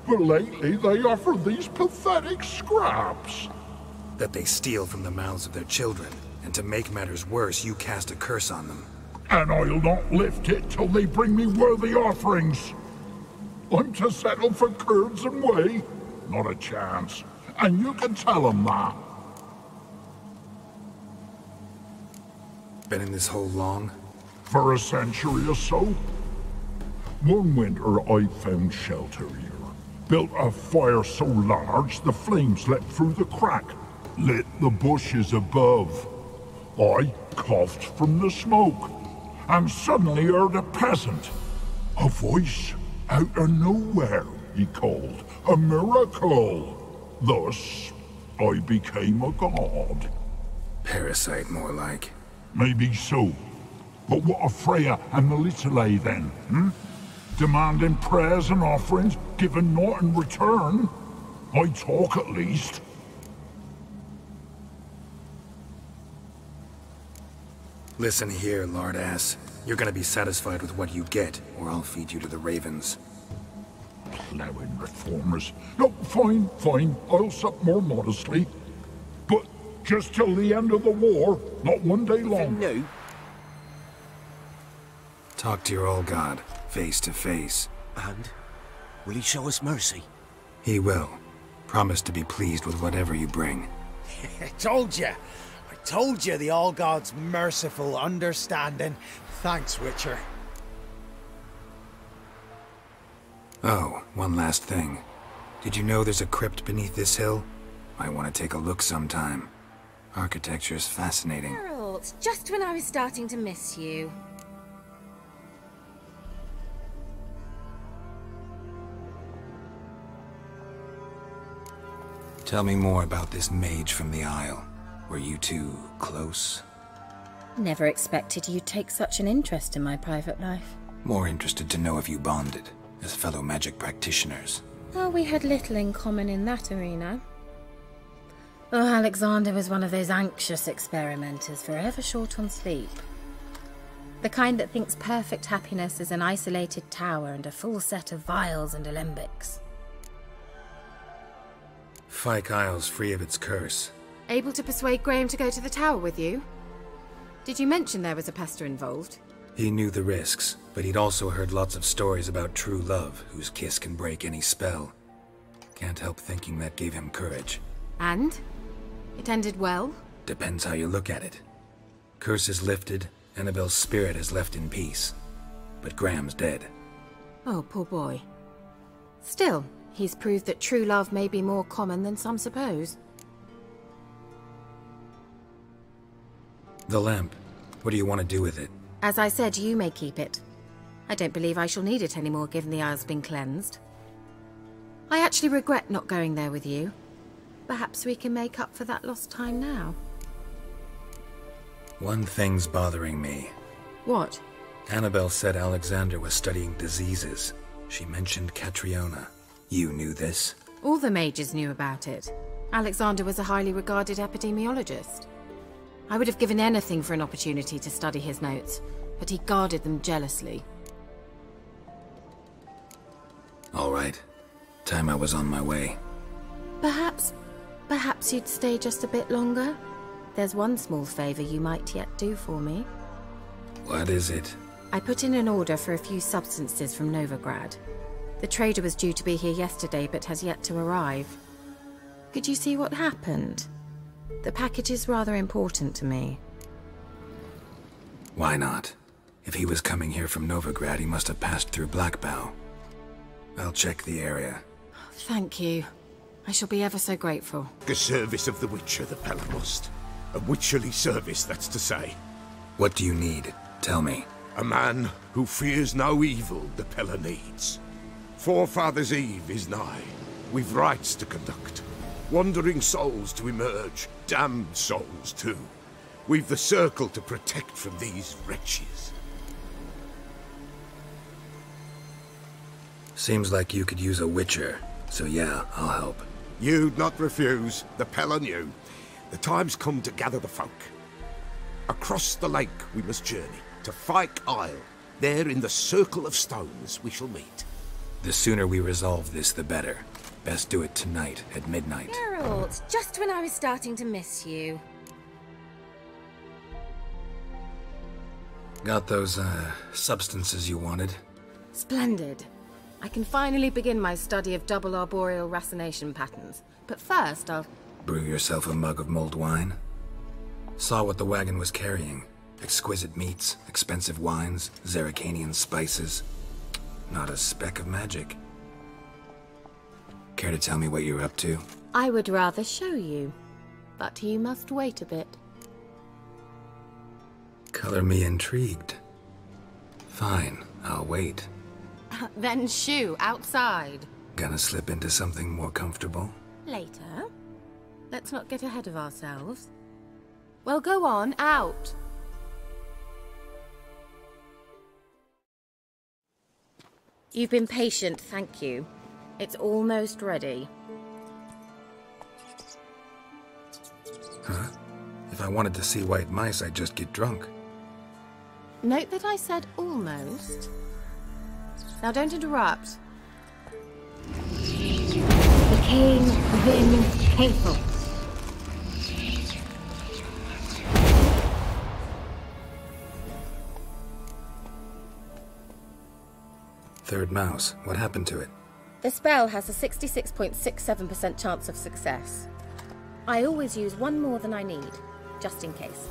But lately they offer these pathetic scraps. That they steal from the mouths of their children, and to make matters worse, you cast a curse on them. And I'll not lift it till they bring me worthy offerings. I'm to settle for curds and whey? Not a chance. And you can tell them that. Been in this hole long? For a century or so. One winter I found shelter here. Built a fire so large the flames leapt through the crack, lit the bushes above. I coughed from the smoke, and suddenly heard a peasant. A voice out of nowhere, he called. A miracle. Thus, I became a god. Parasite, more like. Maybe so. But what of Freya and the Little then, Demanding prayers and offerings, given naught in return? I talk at least. Listen here, lard ass. You're gonna be satisfied with what you get, or I'll feed you to the ravens. Plowing reformers. No, fine, fine. I'll sup more modestly. But just till the end of the war, not one day long. Talk to your old god, face to face. And? Will he show us mercy? He will. Promise to be pleased with whatever you bring. I told you the All God's merciful, understanding. Thanks, Witcher. Oh, one last thing. Did you know there's a crypt beneath this hill? I want to take a look sometime. Architecture's fascinating. Geralt, just when I was starting to miss you. Tell me more about this mage from the Isle. Were you two close? Never expected you'd take such an interest in my private life. More interested to know if you bonded, as fellow magic practitioners. Oh, we had little in common in that arena. Oh, Alexander was one of those anxious experimenters, forever short on sleep. The kind that thinks perfect happiness is an isolated tower and a full set of vials and alembics. Fyke Isle's free of its curse. Able to persuade Graham to go to the tower with you? Did you mention there was a pester involved? He knew the risks, but he'd also heard lots of stories about true love, whose kiss can break any spell. Can't help thinking that gave him courage. And? It ended well? Depends how you look at it. Curse is lifted, Annabelle's spirit is left in peace. But Graham's dead. Oh, poor boy. Still, he's proved that true love may be more common than some suppose. The lamp. What do you want to do with it? As I said, you may keep it. I don't believe I shall need it anymore, given the Isle's been cleansed. I actually regret not going there with you. Perhaps we can make up for that lost time now. One thing's bothering me. What? Annabelle said Alexander was studying diseases. She mentioned Catriona. You knew this? All the mages knew about it. Alexander was a highly regarded epidemiologist. I would have given anything for an opportunity to study his notes, but he guarded them jealously. All right. Time I was on my way. Perhaps you'd stay just a bit longer? There's one small favor you might yet do for me. What is it? I put in an order for a few substances from Novigrad. The trader was due to be here yesterday, but has yet to arrive. Could you see what happened? The package is rather important to me. Why not? If he was coming here from Novigrad, he must have passed through Blackbough. I'll check the area. Thank you. I shall be ever so grateful. The service of the Witcher, the Pella must. A witcherly service, that's to say. What do you need? Tell me. A man who fears no evil the Pella needs. Forefathers' Eve is nigh. We've rites to conduct. Wandering souls to emerge. Damned souls, too. We've the circle to protect from these wretches. Seems like you could use a witcher, so yeah, I'll help. You'd not refuse. The Pella knew. The time's come to gather the folk. Across the lake we must journey, to Fyke Isle. There in the circle of stones we shall meet. The sooner we resolve this, the better. Best do it tonight, at midnight. Geralt, just when I was starting to miss you. Got those, substances you wanted? Splendid. I can finally begin my study of double arboreal racination patterns. But first, I'll... Brew yourself a mug of mulled wine? Saw what the wagon was carrying. Exquisite meats, expensive wines, Zerrikanian spices. Not a speck of magic. Care to tell me what you're up to? I would rather show you. But you must wait a bit. Color me intrigued. Fine, I'll wait. Then shoo, outside. Gonna slip into something more comfortable? Later. Let's not get ahead of ourselves. Well, go on, out. You've been patient, thank you. It's almost ready. Huh? If I wanted to see white mice, I'd just get drunk. Note that I said almost. Now don't interrupt. The king Vin Hateful. Third mouse. What happened to it? The spell has a 66.67% chance of success. I always use one more than I need, just in case.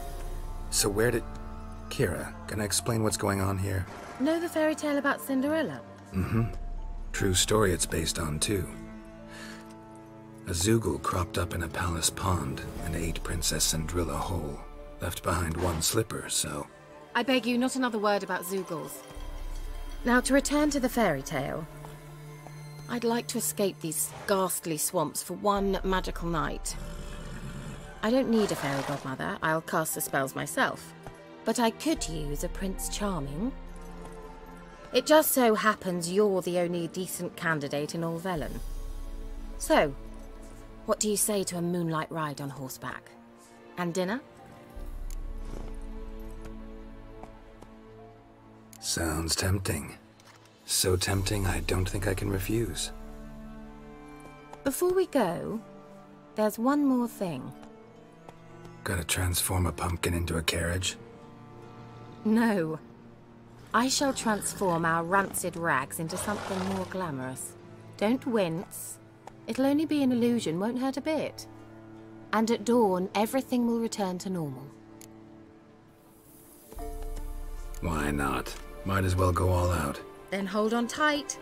So where did... Kira, can I explain what's going on here? Know the fairy tale about Cinderella? Mm-hmm. True story it's based on, too. A Zoogle cropped up in a palace pond and ate Princess Cindrilla whole. Left behind one slipper, so... I beg you, not another word about Zoogles. Now, to return to the fairy tale. I'd like to escape these ghastly swamps for one magical night. I don't need a fairy godmother. I'll cast the spells myself. But I could use a Prince Charming. It just so happens you're the only decent candidate in all Velen. So, what do you say to a moonlight ride on horseback? And dinner? Sounds tempting. So tempting, I don't think I can refuse. Before we go, there's one more thing. Gotta transform a pumpkin into a carriage? No. I shall transform our rancid rags into something more glamorous. Don't wince. It'll only be an illusion, won't hurt a bit. And at dawn, everything will return to normal. Why not? Might as well go all out. Then hold on tight.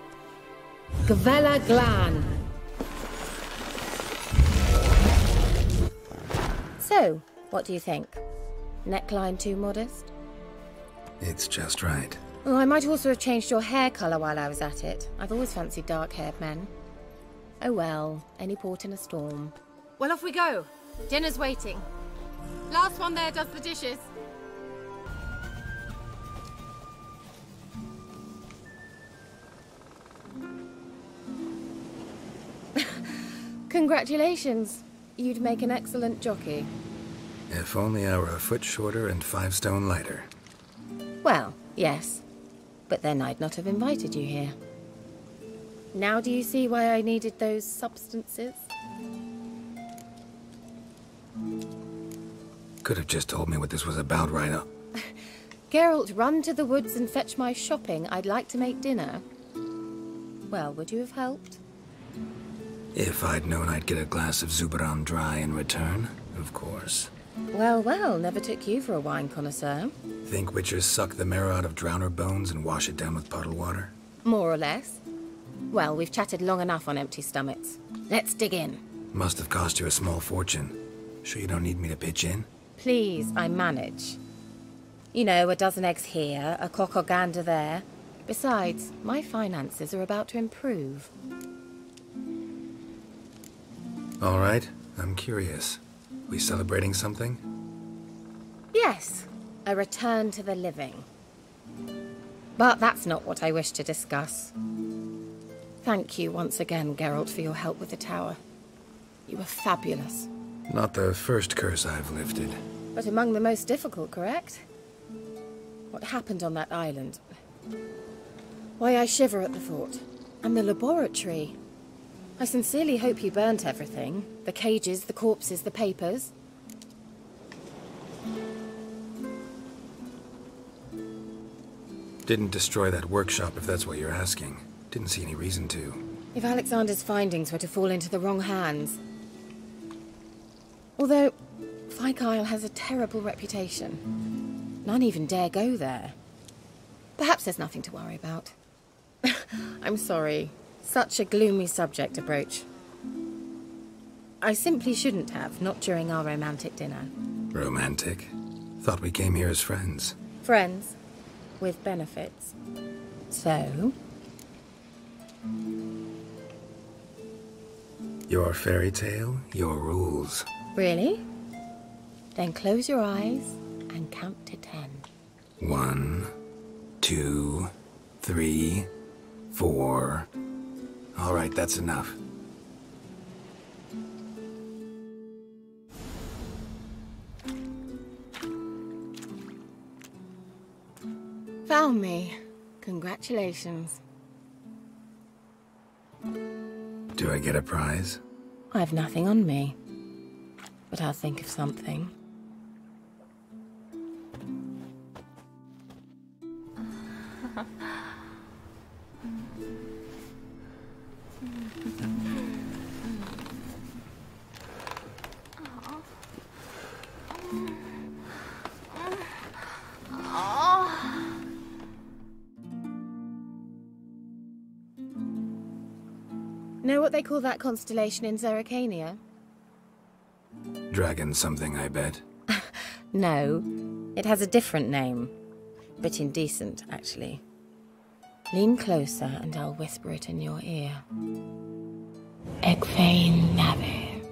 Gavella Glan. So, what do you think? Neckline too modest? It's just right. Oh, I might also have changed your hair colour while I was at it. I've always fancied dark-haired men. Oh well, any port in a storm. Well, off we go. Dinner's waiting. Last one there does the dishes. Congratulations. You'd make an excellent jockey. If only I were a foot shorter and 5 stone lighter. Well, yes. But then I'd not have invited you here. Now do you see why I needed those substances? Could have just told me what this was about right up. Geralt, run to the woods and fetch my shopping. I'd like to make dinner. Well, would you have helped? If I'd known I'd get a glass of Zuberan Dry in return, of course. Well, well, never took you for a wine connoisseur. Think witchers suck the marrow out of drowner bones and wash it down with puddle water? More or less. Well, we've chatted long enough on empty stomachs. Let's dig in. Must have cost you a small fortune. Sure you don't need me to pitch in? Please, I manage. You know, a dozen eggs here, a cock or gander there. Besides, my finances are about to improve. All right, I'm curious. We celebrating something? Yes, a return to the living. But that's not what I wish to discuss. Thank you once again, Geralt, for your help with the tower. You were fabulous. Not the first curse I've lifted. But among the most difficult, correct? What happened on that island? Why I shiver at the thought. And the laboratory. I sincerely hope you burnt everything. The cages, the corpses, the papers. Didn't destroy that workshop, if that's what you're asking. Didn't see any reason to. If Alexander's findings were to fall into the wrong hands. Although, Fyke Isle has a terrible reputation. None even dare go there. Perhaps there's nothing to worry about. I'm sorry. Such a gloomy subject to broach. I simply shouldn't have, not during our romantic dinner. Romantic? Thought we came here as friends. Friends. With benefits. So? Your fairy tale, your rules. Really? Then close your eyes and count to 10. 1, 2, 3, 4. All right, that's enough. Found me. Congratulations. Do I get a prize? I have nothing on me. But I'll think of something. Know what they call that constellation in Zerrikania? Dragon something, I bet. No, it has a different name. Bit indecent, actually. Lean closer and I'll whisper it in your ear. Egfain Nave.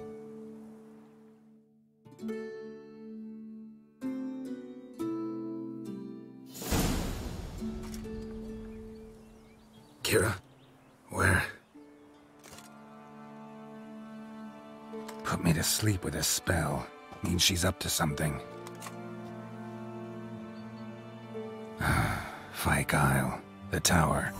Kira? Where? Put me to sleep with a spell. Means she's up to something. Fyke Isle. The tower.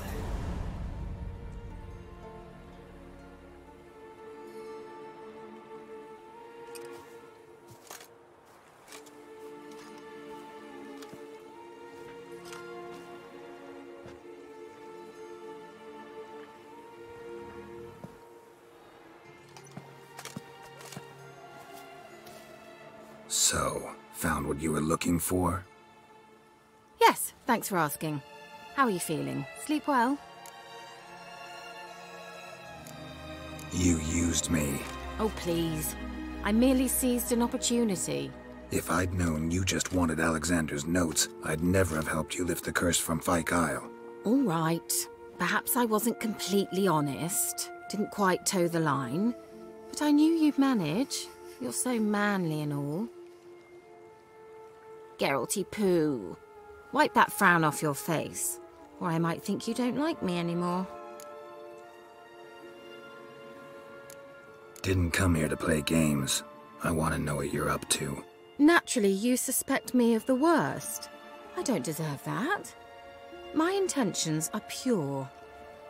So, found what you were looking for? Yes, thanks for asking. How are you feeling? Sleep well? You used me. Oh, please. I merely seized an opportunity. If I'd known you just wanted Alexander's notes, I'd never have helped you lift the curse from Fyke Isle. All right. Perhaps I wasn't completely honest. Didn't quite toe the line. But I knew you'd manage. You're so manly and all. Geralty Pooh. Wipe that frown off your face, or I might think you don't like me anymore. Didn't come here to play games. I want to know what you're up to. Naturally, you suspect me of the worst. I don't deserve that. My intentions are pure,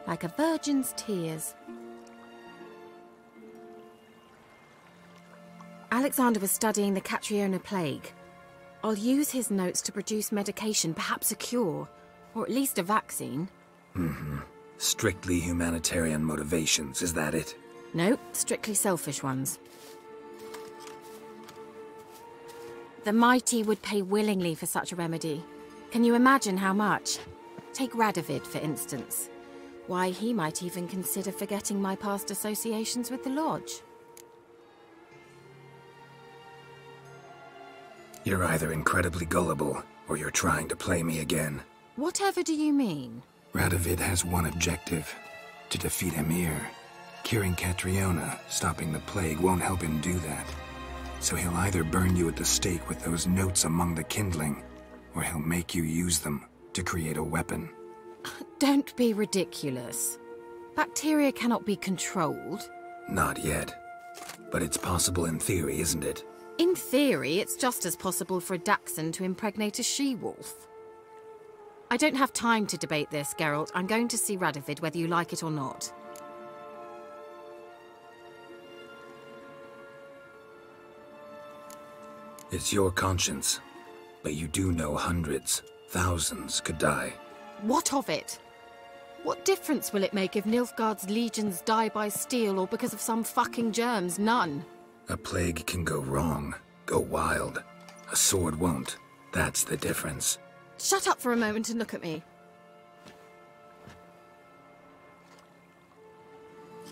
like a virgin's tears. Alexander was studying the Catriona plague. I'll use his notes to produce medication, perhaps a cure, or at least a vaccine. Mm-hmm. Strictly humanitarian motivations, is that it? Nope, strictly selfish ones. The mighty would pay willingly for such a remedy. Can you imagine how much? Take Radovid, for instance. Why, he might even consider forgetting my past associations with the Lodge. You're either incredibly gullible, or you're trying to play me again. Whatever do you mean? Radovid has one objective. To defeat Emhyr. Curing Catriona, stopping the plague, won't help him do that. So he'll either burn you at the stake with those notes among the kindling, or he'll make you use them to create a weapon. Don't be ridiculous. Bacteria cannot be controlled. Not yet. but it's possible in theory, isn't it? In theory, it's just as possible for a Dachshund to impregnate a she-wolf. I don't have time to debate this, Geralt. I'm going to see Radovid whether you like it or not. It's your conscience, but you do know hundreds, thousands could die. What of it? What difference will it make if Nilfgaard's legions die by steel or because of some fucking germs? None. A plague can go wrong, go wild. A sword won't. That's the difference. Shut up for a moment and look at me.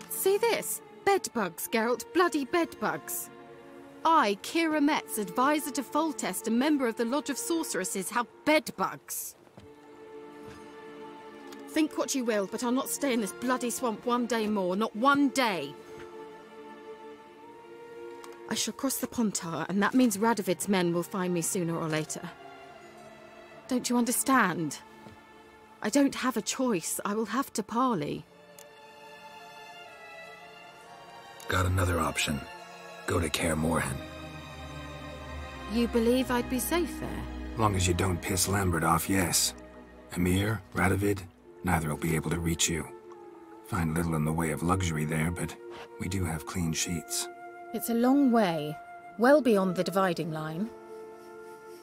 See this? Bedbugs, Geralt. Bloody bedbugs. I, Kira Metz, advisor to Foltest, a member of the Lodge of Sorceresses, have bedbugs. Think what you will, but I'll not stay in this bloody swamp one day more. Not one day. I shall cross the Pontar, and that means Radovid's men will find me sooner or later. Don't you understand? I don't have a choice. I will have to parley. Got another option. Go to Kaer Morhen. You believe I'd be safe there? Long as you don't piss Lambert off, yes. Emhyr, Radovid, neither will be able to reach you. Find little in the way of luxury there, but we do have clean sheets. It's a long way, well beyond the dividing line.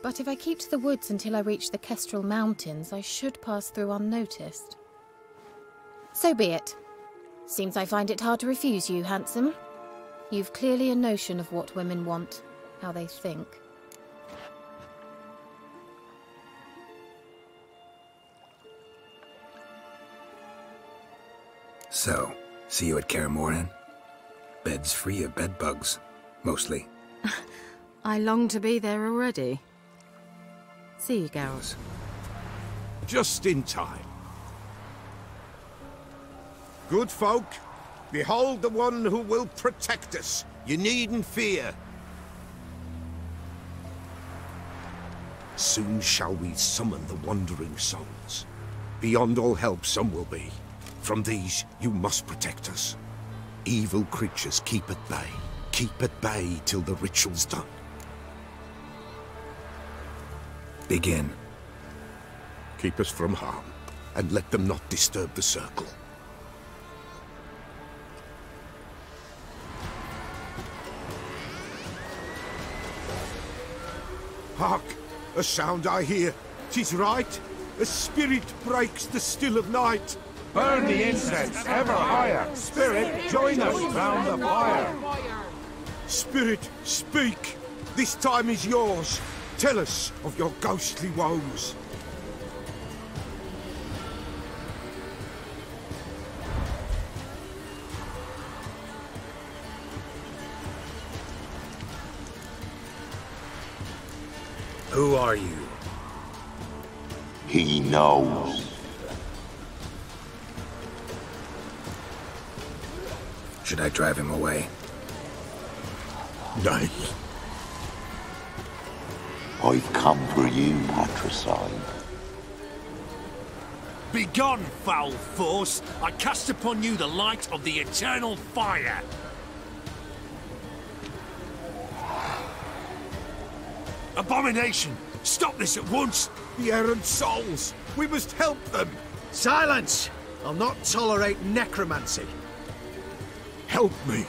But if I keep to the woods until I reach the Kestrel Mountains, I should pass through unnoticed. So be it. Seems I find it hard to refuse you, handsome. You've clearly a notion of what women want, how they think. So, see you at Kaer Morhen? Beds free of bedbugs, mostly. I long to be there already. See you, Geralt. Just in time. Good folk, behold the one who will protect us. You needn't fear. Soon shall we summon the wandering souls. Beyond all help some will be. From these you must protect us. Evil creatures keep at bay. Keep at bay till the ritual's done. Begin. Keep us from harm, and let them not disturb the circle. Hark! A sound I hear. 'Tis right. A spirit breaks the still of night. Burn the incense ever higher. Spirit, join us round the fire. Spirit, speak. This time is yours. Tell us of your ghostly woes. Who are you? He knows. Should I drive him away? Nay. I've come for you, patricide. Begone, foul force! I cast upon you the light of the eternal fire! Abomination! Stop this at once! The errant souls! We must help them! Silence! I'll not tolerate necromancy. Help me!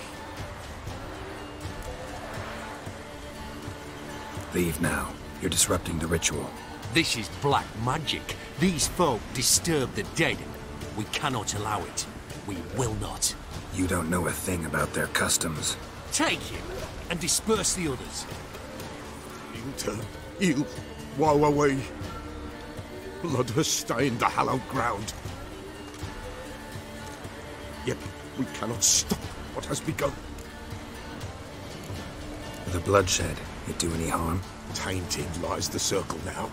Leave now. You're disrupting the ritual. This is black magic. These folk disturb the dead. We cannot allow it. We will not. You don't know a thing about their customs. Take him and disperse the others. Il, woe away. Blood has stained the hallowed ground. Yet we cannot stop what has begun. The bloodshed, it do any harm? Tainted lies the circle now.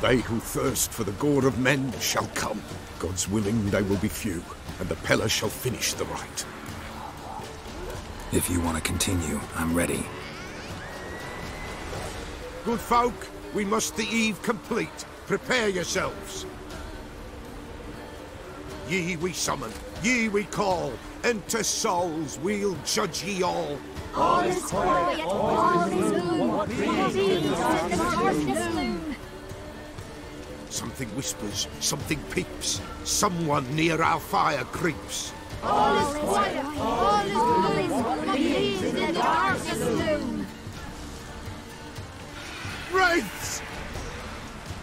They who thirst for the gore of men shall come. God's willing they will be few, and the Peller shall finish the rite. If you want to continue, I'm ready. Good folk, we must the eve complete. Prepare yourselves. Ye we summon, ye we call. Enter souls, we'll judge ye all. All is quiet, all is gloom. Peace in the darkness gloom. Something whispers, something peeps. Someone near our fire creeps. All is quiet, all is gloom. Peace in the darkness gloom. Wraiths!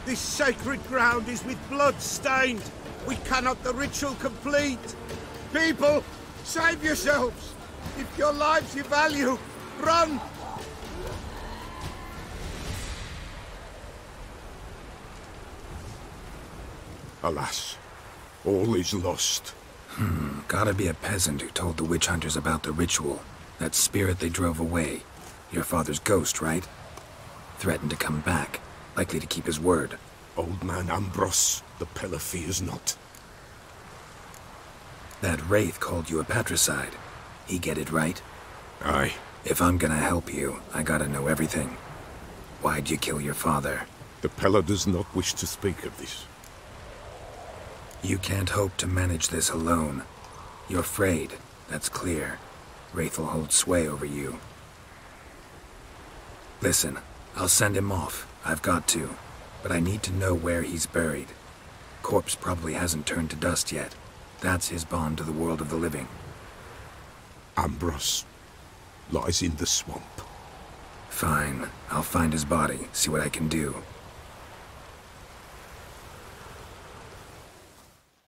This sacred ground is with blood stained. We cannot the ritual complete. People, save yourselves. If your lives you value, run! Alas, all is lost. Gotta be a peasant who told the witch hunters about the ritual. That spirit they drove away. Your father's ghost, right? Threatened to come back. Likely to keep his word. Old man Ambros, the Pella fears not. That wraith called you a patricide. He get it right? Aye. If I'm gonna help you, I gotta know everything. Why'd you kill your father? The Pella does not wish to speak of this. You can't hope to manage this alone. You're afraid, that's clear. Wraith will hold sway over you. Listen, I'll send him off. I've got to. But I need to know where he's buried. Corpse probably hasn't turned to dust yet. That's his bond to the world of the living. Ambros lies in the swamp. Fine. I'll find his body, see what I can do.